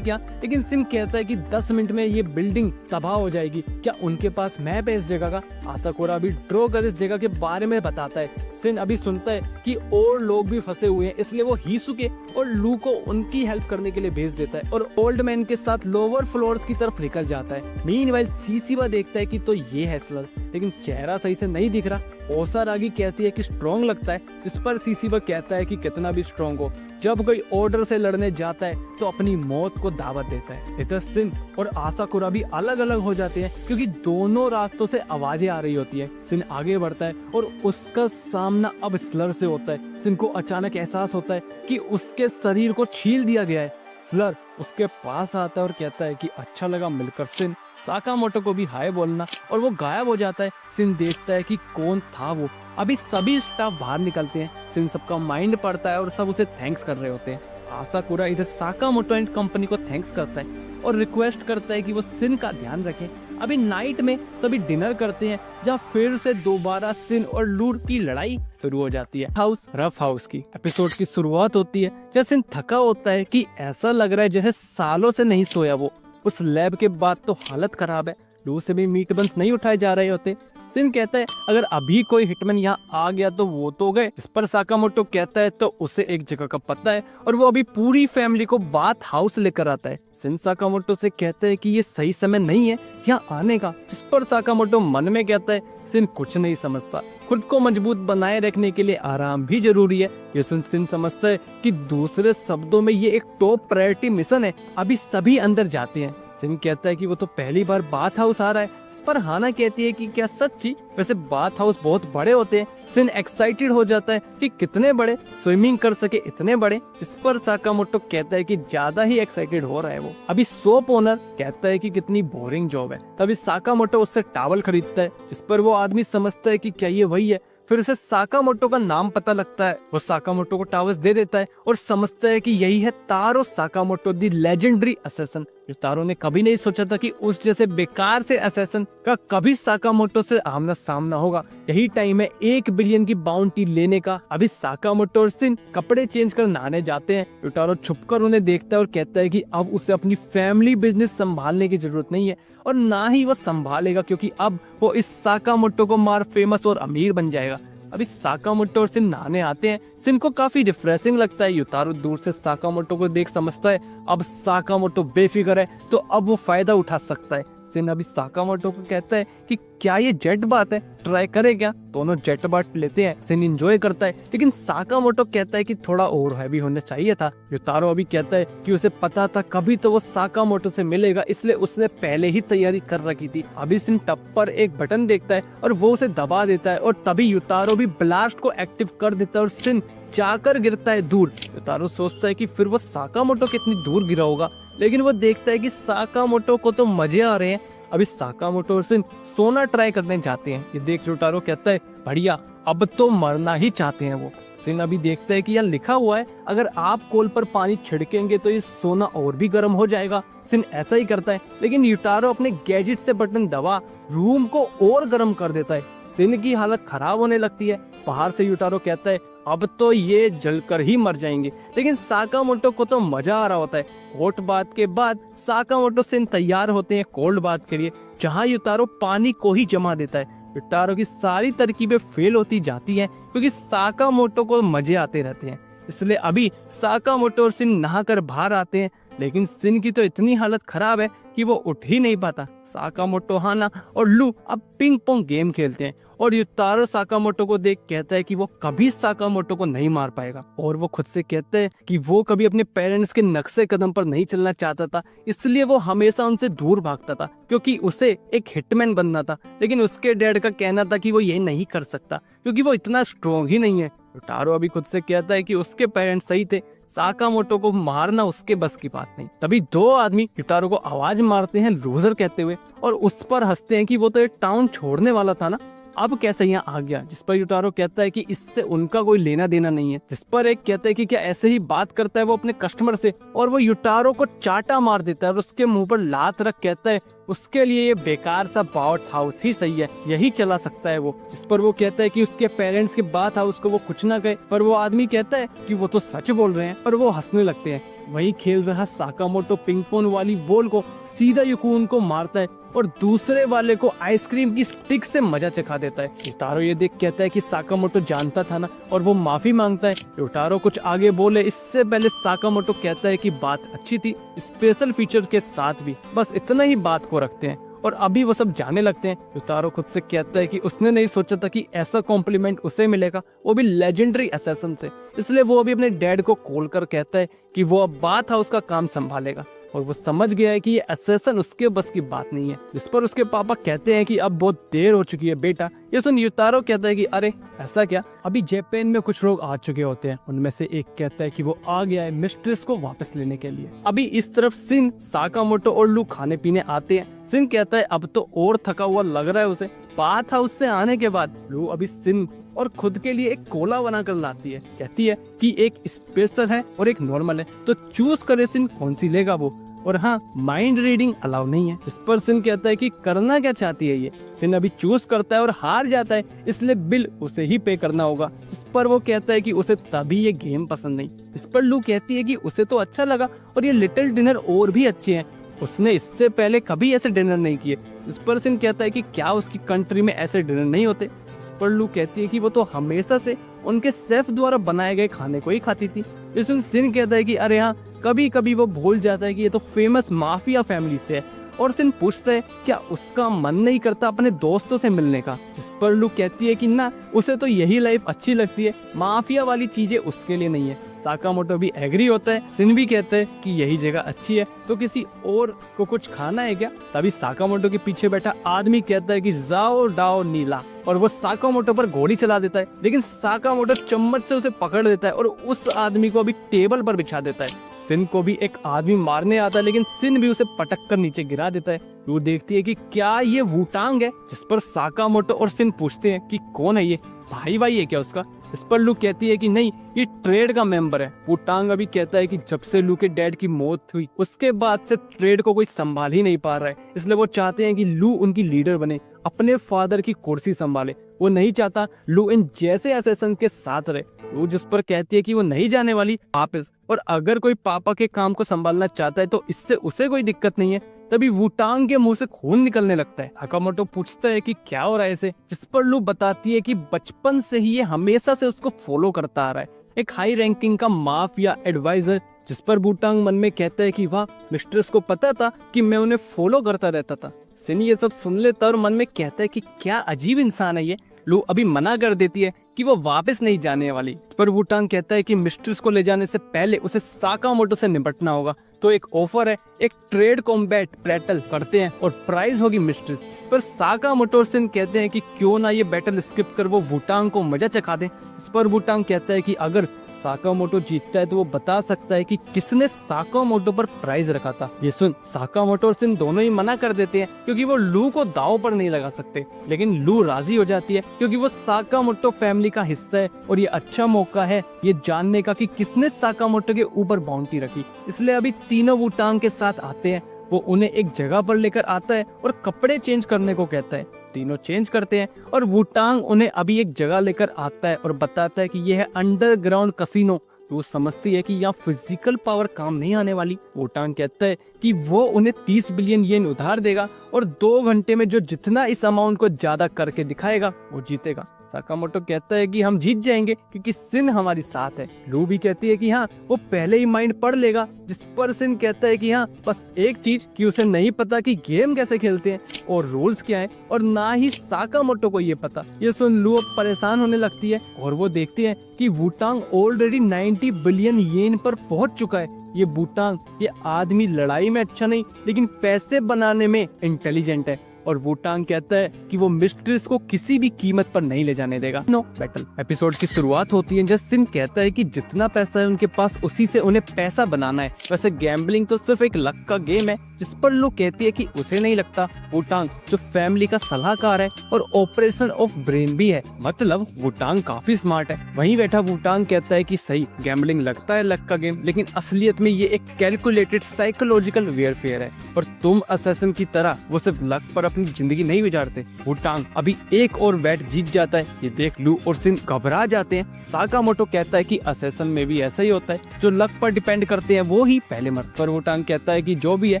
क्या, लेकिन सिन कहता है कि 10 मिनट में ये बिल्डिंग तबाह हो जाएगी, क्या उनके पास मैप है इस जगह का। आसाकुरा अभी ड्रॉ कर इस जगह के बारे में बताता है। सिन अभी सुनता है कि और लोग भी फंसे हुए हैं, इसलिए वो हिसुके और लू को उनकी हेल्प करने के लिए भेज देता है और ओल्ड मैन के साथ लोअर फ्लोर्स की तरफ निकल जाता है। मीनवाइल सीसीवा देखता है कि तो ये है स्लर, लेकिन चेहरा सही से नहीं दिख रहा। ओसारागी कहती है कि स्ट्रॉन्ग लगता है, जिस पर सीसीवा कहता है कि कितना भी स्ट्रॉन्ग हो, जब कोई ऑर्डर से लड़ने जाता है तो अपनी मौत को दावत देता है। इधर सिन और आसाकुरा भी अलग अलग हो जाते हैं क्योंकि दोनों रास्तों से आवाजें आ रही होती है। सिन आगे बढ़ता है और उसका सामना अब स्लर से होता है। सिन को अचानक एहसास होता है कि उसके शरीर को छील दिया गया है। स्लर उसके पास आता है और कहता है कि अच्छा लगा मिलकर सिन, साकामोटो को भी हाय बोलना, और वो गायब हो जाता है। सिन देखता है कि कौन था वो। अभी सभी स्टाफ बाहर निकलते हैं, सिन सबका माइंड पड़ता है और सब उसे थैंक्स कर रहे होते हैं। आसाकुरा इधर साकामोटो एंड कंपनी को थैंक्स करता है और रिक्वेस्ट करता है कि वो सिन का ध्यान रखें। अभी नाइट में सभी डिनर करते हैं, जहाँ फिर से दोबारा सिन और लूर की लड़ाई शुरू हो जाती है। रफ हाउस की एपिसोड की शुरुआत होती है जब सिन थका होता है कि ऐसा लग रहा है जैसे सालों से नहीं सोया वो। उस लैब के बाद तो हालत खराब है, लू से भी मीट बंस नहीं उठाए जा रहे होते। सिन कहता है अगर अभी कोई हिटमैन यहाँ आ गया तो वो तो गए। इस पर साकामोटो कहता है तो उसे एक जगह का पता है और वो अभी पूरी फैमिली को बाथ हाउस लेकर आता है। सिन साकामोटो से कहता है कि ये सही समय नहीं है यहाँ आने का। इस पर साकामोटो मन में कहता है सिन कुछ नहीं समझता, खुद को मजबूत बनाए रखने के लिए आराम भी जरूरी है। ये सिन समझता है कि दूसरे शब्दों में ये एक टॉप प्रायोरिटी मिशन है। अभी सभी अंदर जाते हैं। सिन कहता है कि वो तो पहली बार बाथ हाउस आ रहा है। इस पर हाना कहती है कि क्या सच्ची, वैसे बाथ हाउस बहुत बड़े होते हैं। सिन एक्साइटेड हो जाता है कि कितने बड़े, स्विमिंग कर सके इतने बड़े। जिस पर साकामोटो कहता है कि ज्यादा ही एक्साइटेड हो रहा है वो। अभी शॉप ओनर कहता है कि कितनी बोरिंग जॉब है। तभी साकामोटो उससे टावल खरीदता है, जिस पर वो आदमी समझता है कि क्या ये वही है। फिर उसे साकामोटो का नाम पता लगता है, वो साकामोटो को टावर्स दे देता है और समझता है कि यही है तारो साकामोटो, द लेजेंडरी असैसिन। तारो ने कभी नहीं सोचा था कि उस जैसे बेकार से असैसिन का कभी साकामोटो से आमना सामना होगा। यही टाइम है 1 बिलियन की बाउंटी लेने का। अभी साकामोटो और सिन कपड़े चेंज कर नहाने जाते हैं। युटारो छुपकर उन्हें देखता है और कहता है कि अब उसे अपनी फैमिली बिजनेस संभालने की जरूरत नहीं है और ना ही वो संभालेगा, क्योंकि अब वो इस साकामोटो को मार फेमस और अमीर बन जाएगा। अभी साकामोटो और सिन नहाने आते हैं। सिन को काफी रिफ्रेशिंग लगता है। युतारो दूर से साकामोटो को देख समझता है अब साकामोटो बेफिक्र है तो अब वो फायदा उठा सकता है। सिन अभी साकामोटो को कहता है कि क्या ये जेट बात है, ट्राई करे क्या। दोनों जेट बात लेते हैं। सिन एंजॉय करता है, लेकिन साकामोटो कहता है कि थोड़ा और हैवी होना चाहिए था। युतारो अभी कहता है कि उसे पता था कभी तो वो साकामोटो से मिलेगा, इसलिए उसने पहले ही तैयारी कर रखी थी। अभी सिन टप पर एक बटन देखता है और वो उसे दबा देता है और तभी युतारो भी ब्लास्ट को एक्टिव कर देता है और सिन जाकर गिरता है दूर। युतारो सोचता है कि फिर वो साकामोटो कितनी दूर गिरा होगा, लेकिन वो देखता है कि साकामोटो को तो मजे आ रहे हैं। अभी साकामोटो और सिन सोना ट्राई करने जाते हैं। ये देख युतारो कहता है बढ़िया, अब तो मरना ही चाहते हैं वो। सिन अभी देखता है कि यहाँ लिखा हुआ है अगर आप कोल पर पानी छिड़केंगे तो ये सोना और भी गर्म हो जाएगा। सिन ऐसा ही करता है, लेकिन युतारो अपने गैजेट से बटन दबा रूम को और गर्म कर देता है। सिन की हालत खराब होने लगती है। बाहर से युतारो कहता है अब तो ये जलकर ही मर जाएंगे, लेकिन साकामोटो को तो मजा आ रहा होता है। हॉट बात के बाद साकामोटो सिन तैयार होते हैं कोल्ड बात के लिए, जहाँ युतारो पानी को ही जमा देता है। युतारो की सारी तरकीबें फेल होती जाती हैं क्योंकि साकामोटो को मजे आते रहते हैं। इसलिए अभी साकामोटो और सिन नहाकर बाहर आते हैं, लेकिन सिन की तो इतनी हालत खराब है कि वो उठ ही नहीं पाता। साकामोटो, हाना और लू अब पिंग पोंग गेम खेलते हैं और युतारो साकामोटो को देख कहता है कि वो कभी साकामोटो को नहीं मार पाएगा और वो खुद से कहता है कि वो कभी अपने पेरेंट्स के नक्शे कदम पर नहीं चलना चाहता था, इसलिए वो हमेशा उनसे दूर भागता था क्योंकि उसे एक हिटमैन बनना था। लेकिन उसके डैड का कहना था कि वो ये नहीं कर सकता क्योंकि वो इतना स्ट्रॉन्ग ही नहीं है। युतारो अभी खुद से कहता है कि उसके पेरेंट्स सही थे, साकामोटो को मारना उसके बस की बात नहीं। तभी दो आदमी युतारो को आवाज मारते हैं लूजर कहते हुए और उस पर हंसते हैं कि वो तो ये टाउन छोड़ने वाला था ना, अब कैसे यहाँ आ गया। जिस पर युतारो कहता है कि इससे उनका कोई लेना देना नहीं है। जिस पर एक कहता है कि क्या ऐसे ही बात करता है वो अपने कस्टमर से, और वो युतारो को चाटा मार देता है और उसके मुंह पर लात रख कहता है उसके लिए ये बेकार सा बाउट हाउस ही सही है, यही चला सकता है वो। जिस पर वो कहता है कि उसके पेरेंट्स के बात हाउस को वो कुछ ना कहे, पर वो आदमी कहता है कि वो तो सच बोल रहे हैं, पर वो हंसने लगते हैं। वही खेल रहा साकामोटो पिंग पोंग वाली बॉल को सीधा युकुन को मारता है और दूसरे वाले को आइसक्रीम की स्टिक से मजा चखा देता है। युतारो ये देख कहता है कि साकामोटो जानता था ना, और वो माफी मांगता है। युतारो कुछ आगे बोले इससे पहले साकामोटो कहता है कि बात अच्छी थी, स्पेशल फीचर के साथ भी, बस इतना ही बात को रखते हैं और अभी वो सब जाने लगते हैं। युतारो खुद से कहता है कि उसने नहीं सोचा था कि ऐसा कॉम्प्लीमेंट उसे मिलेगा, वो भी लेजेंडरी असैसिन से, इसलिए वो अभी अपने डैड को कॉल कर कहता है कि वो अब बात हाउस का काम संभालेगा और वो समझ गया है कि ये असैसिन उसके बस की बात नहीं है। जिस पर उसके पापा कहते हैं कि अब बहुत देर हो चुकी है बेटा। ये सुन युतारो कहता है कि अरे ऐसा क्या, अभी जापान में कुछ लोग आ चुके होते हैं। उनमें से एक कहता है कि वो आ गया है मिस्ट्रेस को वापस लेने के लिए। अभी इस तरफ सिन, साकामोटो और लू खाने पीने आते हैं। सिन कहता है अब तो और थका हुआ लग रहा है उसे। बाथ हाउस से आने के बाद लू अभी सिन और खुद के लिए एक कोला बनाकर लाती है। कहती है कि एक स्पेशल है और एक नॉर्मल है, तो चूज करे सिन कौन सी लेगा वो। और हाँ, माइंड रीडिंग अलाउ नहीं है। जिस पर सिन कहता है कि करना क्या चाहती है ये। सिन अभी चूज करता है और हार जाता है, इसलिए बिल उसे ही पे करना होगा। इस पर वो कहता है कि उसे तभी ये गेम पसंद नहीं। इस पर लू कहती है कि उसे तो अच्छा लगा और ये लिटिल डिनर और भी अच्छे हैं, उसने इससे पहले कभी ऐसे डिनर नहीं किए। इस पर सिन कहता है कि क्या उसकी कंट्री में ऐसे डिनर नहीं होते। इस पर लू कहती है कि वो तो हमेशा से उनके शेफ द्वारा बनाए गए खाने को ही खाती थी। इसमें सिन कहता है कि अरे हाँ, कभी कभी वो भूल जाता है कि ये तो फेमस माफिया फैमिली से है। और सिन पूछता है क्या उसका मन नहीं करता अपने दोस्तों से मिलने का। जिस पर लू कहती है कि ना, उसे तो यही लाइफ अच्छी लगती है, माफिया वाली चीजें उसके लिए नहीं है। साकामोटो भी एग्री होता है। सिन भी कहता है कि यही जगह अच्छी है, तो किसी और को कुछ खाना है क्या। तभी साकामोटो के पीछे बैठा आदमी कहता है कि जाओ डाओ नीला, और वो साकामोटो पर गोली चला देता है। लेकिन साकामोटो चम्मच से उसे पकड़ लेता है और उस आदमी को अभी टेबल पर बिछा देता है। सिन को भी एक आदमी मारने आता है, लेकिन सिन भी उसे पटक कर नीचे गिरा देता है। वो देखती है कि क्या ये वुटांग है। जिस पर साकामोटो और सिन पूछते हैं कि कौन है ये, भाई भाई है क्या उसका। इस पर लू कहती है कि नहीं, ये ट्रेड का मेंबर है। वुटांग अभी कहता है कि जब से लू के डैड की मौत हुई उसके बाद से ट्रेड को कोई संभाल ही नहीं पा रहा है, इसलिए वो चाहते हैं कि लू उनकी लीडर बने, अपने फादर की कुर्सी संभाले। वो नहीं चाहता लू इन जैसे असैसिन के साथ रहे। लू जिस पर कहती है कि वो नहीं जाने वाली वापस, और अगर कोई पापा के काम को संभालना चाहता है तो इससे उसे कोई दिक्कत नहीं है। तभी वुटांग के मुंह से खून निकलने लगता है। साकामोटो पूछता है कि क्या हो रहा है इसे। जिस पर लू बताती है कि बचपन से ही ये हमेशा से उसको फॉलो करता आ रहा है, एक हाई रैंकिंग का माफिया एडवाइजर। जिस पर वुटांग मन में कहता है कि वाह, मिस्ट्रेस को पता था कि मैं उन्हें फॉलो करता रहता था। सिन ये सब सुन लेता और मन में कहता है कि क्या अजीब इंसान है ये। लू अभी मना कर देती है कि वो वापस नहीं जाने वाली। पर वुटांग कहता है कि मिस्ट्रेस को ले जाने से पहले उसे साकामोटो से निपटना होगा, तो एक ऑफर है, एक ट्रेड कॉम्बैट बैटल करते हैं और प्राइज होगी मिस्ट्रेस। इस पर साकामोटो और सिन कहते हैं कि क्यों ना ये बैटल स्किप कर वो वुटांग को मजा चखा दे। इस पर वुटांग कहता है कि अगर साकामोटो जीतता है तो वो बता सकता है कि किसने साकामोटो पर प्राइज रखा था। ये सुन साकामोटो और सिन दोनों ही मना कर देते हैं क्योंकि वो लू को दाव पर नहीं लगा सकते। लेकिन लू राजी हो जाती है क्योंकि वो साकामोटो फैमिली का हिस्सा है और ये अच्छा मौका है ये जानने का कि किसने साकामोटो के ऊपर बाउंटी रखी। इसलिए अभी तीनों वुटांग के साथ आते हैं। वो उन्हें एक जगह पर लेकर आता है और कपड़े चेंज करने को कहता है। तीनों चेंज करते हैं और वुटांग उन्हें अभी एक जगह लेकर आता है और बताता है कि यह है अंडरग्राउंड कसिनो। तो वो समझती है कि यहाँ फिजिकल पावर काम नहीं आने वाली। वुटांग कहता है कि वो उन्हें 30 बिलियन येन उधार देगा और 2 घंटे में जो जितना इस अमाउंट को ज्यादा करके दिखाएगा वो जीतेगा। साकामोटो कहता है कि हम जीत जाएंगे क्योंकि सिन हमारी साथ है। लू भी कहती है कि हाँ वो पहले ही माइंड पढ़ लेगा, जिस पर सिन कहता है कि हाँ बस एक चीज कि उसे नहीं पता कि गेम कैसे खेलते हैं और रूल्स क्या है, और ना ही साकामोटो को ये पता। ये सुन लू अब परेशान होने लगती है और वो देखते हैं कि वुटांग ऑलरेडी 90 बिलियन येन पर पहुंच चुका है। ये वुटांग, ये आदमी लड़ाई में अच्छा नहीं लेकिन पैसे बनाने में इंटेलिजेंट है। और वुटांग कहता है कि वो मिस्ट्रेस को किसी भी कीमत पर नहीं ले जाने देगा। नो बैटल एपिसोड की शुरुआत होती है जब सिन कहता है कि जितना पैसा है उनके पास उसी से उन्हें पैसा बनाना है। वैसे गैम्बलिंग तो सिर्फ एक लक का गेम है, जिस पर लोग कहती है कि उसे नहीं लगता। वुटांग जो फैमिली का सलाहकार है और ऑपरेशन ऑफ ब्रेन भी है, मतलब वुटांग काफी स्मार्ट है। वहीं बैठा वुटांग कहता है कि सही गैम्बलिंग लगता है लक का गेम, लेकिन असलियत में ये एक कैलकुलेटेड साइकोलॉजिकल वेयरफेयर है और तुम असैसिन की तरह वो सिर्फ लक पर अपनी जिंदगी नहीं गुजारते। वुटांग अभी एक और बैट जीत जाता है। ये देख लू और सिन घबरा जाते हैं। साकामोटो कहता है कि असैसिन में भी ऐसा ही होता है, जो लक पर डिपेंड करते हैं वो ही पहले मरते। पर वुटांग कहता है कि जो भी है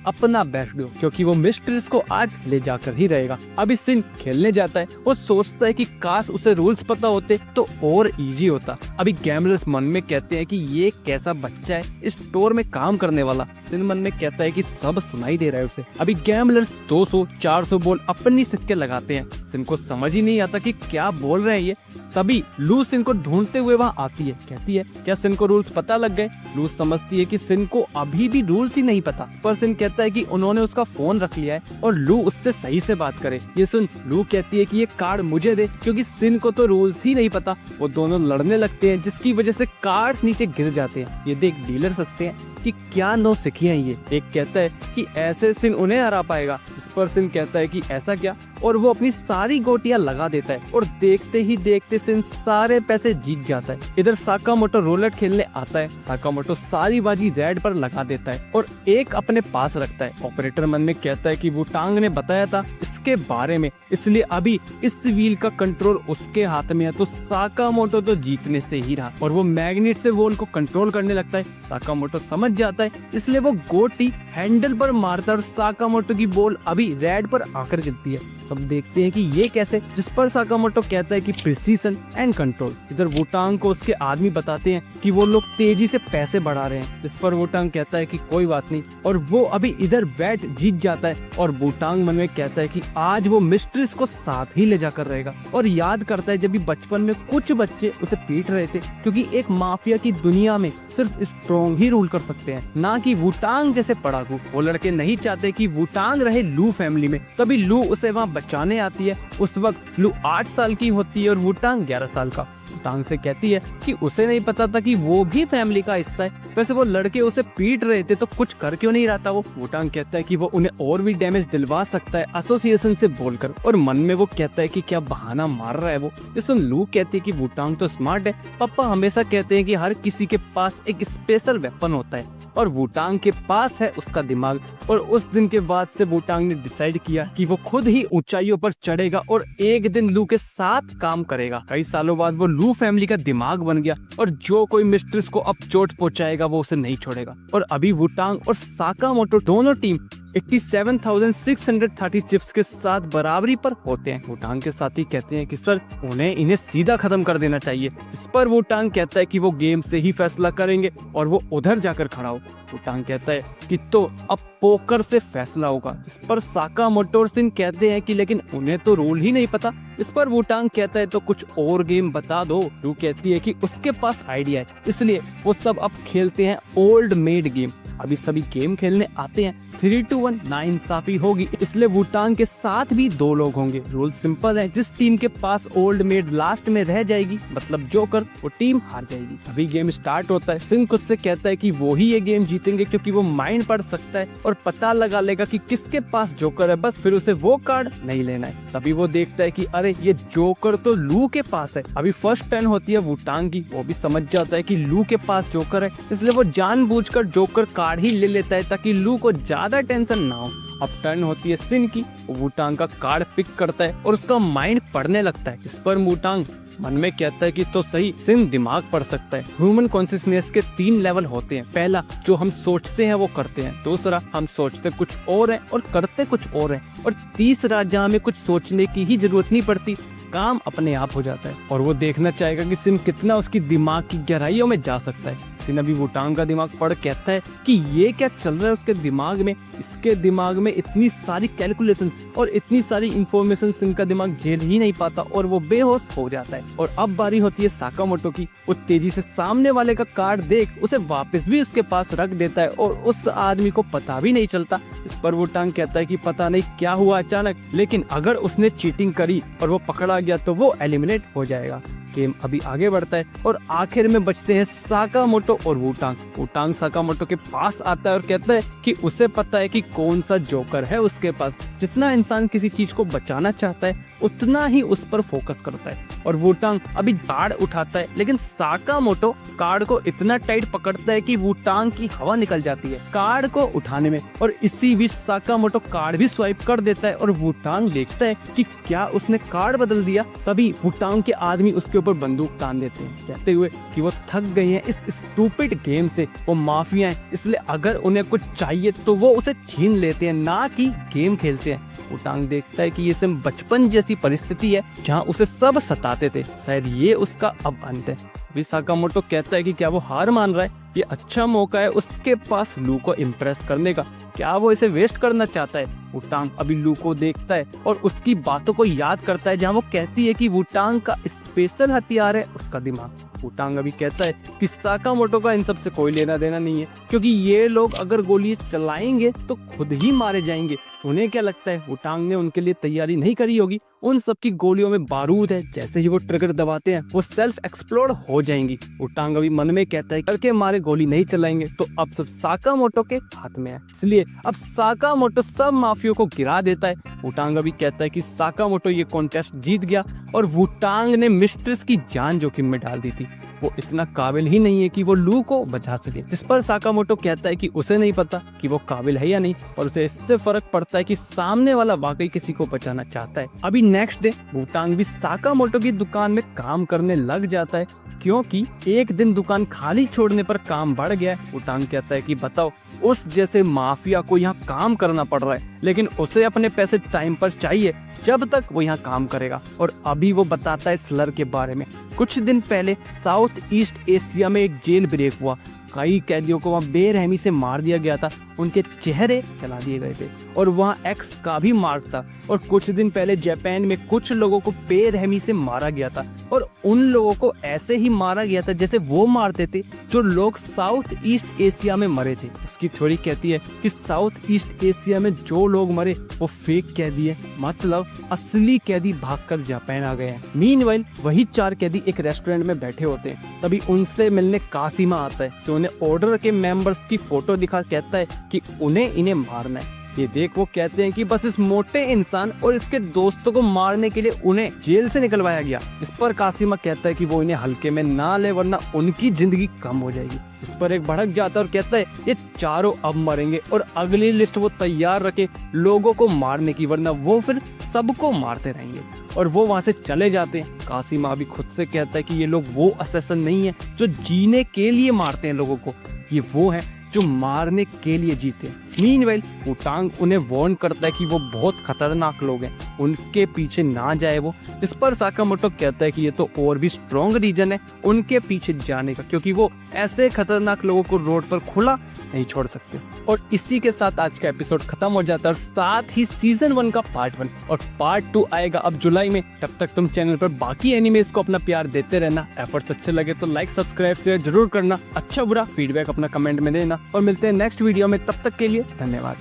अपना बेस्ट दो, क्योंकि वो मिस्ट्रेस को आज ले जाकर ही रहेगा। अभी सिन खेलने जाता है। वो सोचता है कि काश उसे रूल्स पता होते तो और इजी होता। अभी गैम्बलर्स मन में कहते हैं कि ये कैसा बच्चा है इस स्टोर में काम करने वाला। सिन मन में कहता है कि सब सुनाई दे रहा है उसे। अभी गैम्बलर्स 200-400 बोल अपनी सिक्के लगाते हैं। सिन को समझ ही नहीं आता कि क्या बोल रहे हैं ये। तभी लू सिन को ढूंढते हुए वहाँ आती है। कहती है क्या सिन को रूल्स पता लग गए? लू समझती है कि सिन को अभी भी रूल्स ही नहीं पता, पर सिन कहता है कि उन्होंने उसका फोन रख लिया है और लू उससे सही से बात करे। ये सुन लू कहती है कि ये कार्ड मुझे दे, क्योंकि सिन को तो रूल्स ही नहीं पता। वो दोनों लड़ने लगते हैं, जिसकी वजह से कार्ड्स नीचे गिर जाते हैं। ये देख डीलर हंसते हैं कि क्या नो सीखी है ये। एक कहता है कि ऐसे सिन उन्हें हरा पाएगा, इस पर सिन कहता है कि ऐसा क्या, और वो अपनी सारी गोटियां लगा देता है और देखते ही देखते सिन सारे पैसे जीत जाता है। इधर साकामोटो रोलेट खेलने आता है। साकामोटो सारी बाजी रेड पर लगा देता है और एक अपने पास रखता है। ऑपरेटर मन में कहता है कि वुटांग ने बताया था इसके बारे में, इसलिए अभी इस व्हील का कंट्रोल उसके हाथ में है। तो साकामोटो तो जीतने से ही रहा और वो मैग्नेट से वॉल को कंट्रोल करने लगता है। साकामोटो समझ जाता है, इसलिए वो गोटी हैंडल पर मारता है और साकामोटो की बॉल अभी रेड पर आकर गिरती है। सब देखते हैं कि ये कैसे, जिस पर साकामोटो कहता है कि प्रिसीजन एंड कंट्रोल। इधर वुटांग को उसके आदमी बताते हैं कि वो लोग तेजी से पैसे बढ़ा रहे हैं, जिस पर वुटांग कहता है कि कोई बात नहीं, और वो अभी इधर बैट जीत जाता है। और वुटांग मन में कहता है कि आज वो मिस्ट्रेस को साथ ही ले जाकर रहेगा और याद करता है जब भी बचपन में कुछ बच्चे उसे पीट रहे थे, क्योंकि एक माफिया की दुनिया में सिर्फ स्ट्रॉन्ग ही रूल कर सकते हैं, ना कि वुटांग जैसे पढ़ाकू। वो लड़के नहीं चाहते कि वुटांग रहे लू फैमिली में। तभी लू उसे वहाँ बचाने आती है। उस वक्त लू 8 साल की होती है और वुटांग 11 साल का। वुटांग से कहती है कि उसे नहीं पता था कि वो भी फैमिली का हिस्सा है। वैसे वो लड़के उसे पीट रहे थे तो कुछ कर क्यों नहीं रहा था वो। वुटांग कहता है कि वो उन्हें और भी डैमेज दिलवा सकता है एसोसिएशन से बोलकर, और मन में वो कहता है कि क्या बहाना मार रहा है वो। ये सुन लू कहती है कि वुटांग तो स्मार्ट है, पापा हमेशा कहते हैं कि हर किसी के पास एक स्पेशल वेपन होता है और वुटांग के पास है उसका दिमाग। और उस दिन के बाद से वुटांग ने डिसाइड किया कि वो खुद ही ऊंचाइयों पर चढ़ेगा और एक दिन लू के साथ काम करेगा। कई सालों बाद वो लू फैमिली का दिमाग बन गया और जो कोई मिस्ट्रेस को अब चोट पहुंचाएगा वो उसे नहीं छोड़ेगा। और अभी वुटांग और साकामोटो दोनों टीम 87,630 चिप्स के साथ बराबरी पर होते हैं। वुटांग के साथी कहते हैं कि सर इन्हें सीधा खत्म कर देना चाहिए। इस पर वुटांग कहता है कि वो गेम से ही फैसला करेंगे और वो उधर जाकर खड़ा हो। वुटांग कहता है कि तो अब पोकर से फैसला होगा। इस पर साकामोटो और सिन कहते हैं कि लेकिन उन्हें तो रूल ही नहीं पता। इस पर वुटांग कहता है तो कुछ और गेम बता दो। लू कहती है कि उसके पास आइडिया है, इसलिए वो सब अब खेलते हैं ओल्ड मेड गेम। अभी सभी गेम खेलने आते हैं। 3-1 नाइंसाफी होगी, इसलिए वुटांग के साथ भी 2 लोग होंगे। रूल सिंपल है, जिस टीम के पास ओल्ड मेड लास्ट में रह जाएगी मतलब जोकर, वो टीम हार जाएगी। अभी गेम स्टार्ट होता है। सिंह खुद से कहता है कि वो ही ये गेम जीतेंगे क्योंकि वो माइंड पढ़ सकता है और पता लगा लेगा कि किसके पास जोकर है, बस फिर उसे वो कार्ड नहीं लेना है। तभी वो देखता है कि अरे ये जोकर तो लू के पास है। अभी फर्स्ट टर्न होती है वुटांग की। वो भी समझ जाता है कि लू के पास जोकर है, इसलिए वो जानबूझकर जोकर कार्ड ही ले लेता है ताकि लू को ज्यादा टेंशन ना हो। अब टर्न होती है सिन की। वुटांग का कार्ड पिक करता है और उसका माइंड पढ़ने लगता है। इस पर वुटांग मन में कहता है कि तो सही, सिन दिमाग पढ़ सकता है। ह्यूमन कॉन्शियसनेस के 3 लेवल होते हैं। पहला, जो हम सोचते हैं वो करते हैं। दूसरा, हम सोचते कुछ और हैं और करते कुछ और हैं। और तीसरा, जहाँ हमें कुछ सोचने की ही जरूरत नहीं पड़ती, काम अपने आप हो जाता है और वो देखना चाहेगा कि सिन कितना उसकी दिमाग की गहराइयों में जा सकता है। सिन अभी वुटांग का दिमाग पढ़ कहता है कि ये क्या चल रहा है उसके दिमाग में, इसके दिमाग में इतनी सारी कैलकुलेशन और इतनी सारी इंफॉर्मेशन सिन का दिमाग झेल ही नहीं पाता और वो बेहोश हो जाता है। और अब बारी होती है साकामोटो की। वो तेजी से सामने वाले का कार्ड देख उसे वापस भी उसके पास रख देता है और उस आदमी को पता भी नहीं चलता। इस पर वुटांग कहता है कि पता नहीं क्या हुआ अचानक, लेकिन अगर उसने चीटिंग करी और वो पकड़ा गया तो वो एलिमिनेट हो जाएगा। गेम अभी आगे बढ़ता है और आखिर में बचते हैं साकामोटो और वुटांग। वुटांग साकामोटो के पास आता है और कहता है कि उसे पता है कि कौन सा जोकर है उसके पास। जितना इंसान किसी चीज को बचाना चाहता है उतना ही उस पर फोकस करता है। और वुटांग अभी कार्ड उठाता है, लेकिन साकामोटो कार्ड को इतना टाइट पकड़ता है कि वुटांग की हवा निकल जाती है कार्ड को उठाने में। और इसी बीच साकामोटो कार्ड भी स्वाइप कर देता है और वुटांग देखता है कि क्या उसने कार्ड बदल दिया। तभी वुटांग के आदमी उसके ऊपर बंदूक तान देते हैं, कहते हुए कि वो थक गए हैं इस स्टूपिड गेम से, वो माफिया हैं, इसलिए अगर उन्हें कुछ चाहिए तो वो उसे छीन लेते हैं, ना कि गेम खेलते हैं। वुटांग देखता है कि ये सिर्फ बचपन जैसी परिस्थिति है जहाँ उसे सब सताते थे, शायद ये उसका अब अंत है। अभी साकामोटो कहता है कि क्या वो हार मान रहा है, ये अच्छा मौका है उसके पास लू को इम्प्रेस करने का, क्या वो इसे वेस्ट करना चाहता है। वुटांग अभी लू को देखता है और उसकी बातों को याद करता है जहाँ वो कहती है कि वुटांग का स्पेशल हथियार है उसका दिमाग। वुटांग अभी कहता है कि साकामोटो का इन सब से कोई लेना देना नहीं है, क्योंकि ये लोग अगर गोली चलाएंगे तो खुद ही मारे जाएंगे। उन्हें क्या लगता है वुटांग ने उनके लिए तैयारी नहीं करी होगी, उन सब की गोलियों में बारूद है, जैसे ही वो ट्रिगर दबाते हैं वो सेल्फ एक्सप्लोड हो जाएंगी। वुटांग अभी मन में कहता है करके मारे गोली नहीं चलाएंगे तो अब सब साकामोटो के हाथ में है, इसलिए अब साकामोटो सब माफियों को गिरा देता है। वुटांग अभी कहता है कि साकामोटो ये कॉन्टेस्ट जीत गया और वुटांग ने मिस्ट्रेस की जान जोखिम में डाल दी थी, वो इतना काबिल ही नहीं है कि वो लू को बचा सके। जिस पर साकामोटो कहता है कि उसे नहीं पता कि वो काबिल है या नहीं, और उसे इससे फर्क पड़ता है कि सामने वाला वाकई किसी को बचाना चाहता है। अभी नेक्स्ट डे वुटांग भी साकामोटो की दुकान में काम करने लग जाता है, क्योंकि एक दिन दुकान खाली छोड़ने पर काम बढ़ गया है। वुटांग कहता है कि बताओ, उस जैसे माफिया को यहाँ काम करना पड़ रहा है, लेकिन उसे अपने पैसे टाइम पर चाहिए जब तक वो यहाँ काम करेगा। और अभी वो बताता है स्लर के बारे में। कुछ दिन पहले साउथ ईस्ट एशिया में एक जेल ब्रेक हुआ, कई कैदियों को वहाँ बेरहमी से मार दिया गया था, उनके चेहरे जला दिए गए थे और वहाँ एक्स का भी मार्क था। और कुछ दिन पहले जापान में कुछ लोगों को बेरहमी से मारा गया था और उन लोगों को ऐसे ही मारा गया था जैसे वो मारते थे जो लोग साउथ ईस्ट एशिया में मरे थे। इसकी थ्योरी कहती है कि साउथ ईस्ट एशिया में जो लोग मरे वो फेक कैदी है, मतलब असली कैदी भागकर जापान आ गए हैं। मीनवाइल वही 4 कैदी एक रेस्टोरेंट में बैठे होते हैं, तभी उनसे मिलने कासिमा आता है जो उन्हें ऑर्डर के मेंबर्स की फोटो दिखा कहता है कि उन्हें इन्हें मारना है। ये देख वो कहते हैं कि बस इस मोटे इंसान और इसके दोस्तों को मारने के लिए उन्हें जेल से निकलवाया गया। इस पर कासिमा कहता है कि वो इन्हें हल्के में ना ले वरना उनकी जिंदगी कम हो जाएगी। इस पर एक भड़क जाता है और कहता है ये चारों अब मरेंगे और अगली लिस्ट वो तैयार रखे लोगों को मारने की, वरना वो फिर सबको मारते रहेंगे। और वो वहां से चले जाते हैं। कासिमा भी खुद से कहता है कि ये लोग वो असैसिन नहीं है जो जीने के लिए मारते हैं लोगों को, ये वो है जो मारने के लिए जीते हैं। मीनवाइल वुटांग उन्हें वार्न करता है कि वो बहुत खतरनाक लोग हैं, उनके पीछे ना जाए वो। इस पर साकामोटो कहता है कि ये तो और भी स्ट्रॉन्ग रीजन है उनके पीछे जाने का, क्योंकि वो ऐसे खतरनाक लोगों को रोड पर खुला नहीं छोड़ सकते। और इसी के साथ आज का एपिसोड खत्म हो जाता है और साथ ही सीजन 1 का पार्ट 1 और पार्ट 2 आएगा अब जुलाई में। तब तक तुम चैनल पर बाकी एनिमेस को अपना प्यार देते रहना। एफर्ट्स अच्छे लगे तो लाइक सब्सक्राइब शेयर जरूर करना, अच्छा बुरा फीडबैक अपना कमेंट में देना और मिलते हैं नेक्स्ट वीडियो में। तब तक के लिए धन्यवाद।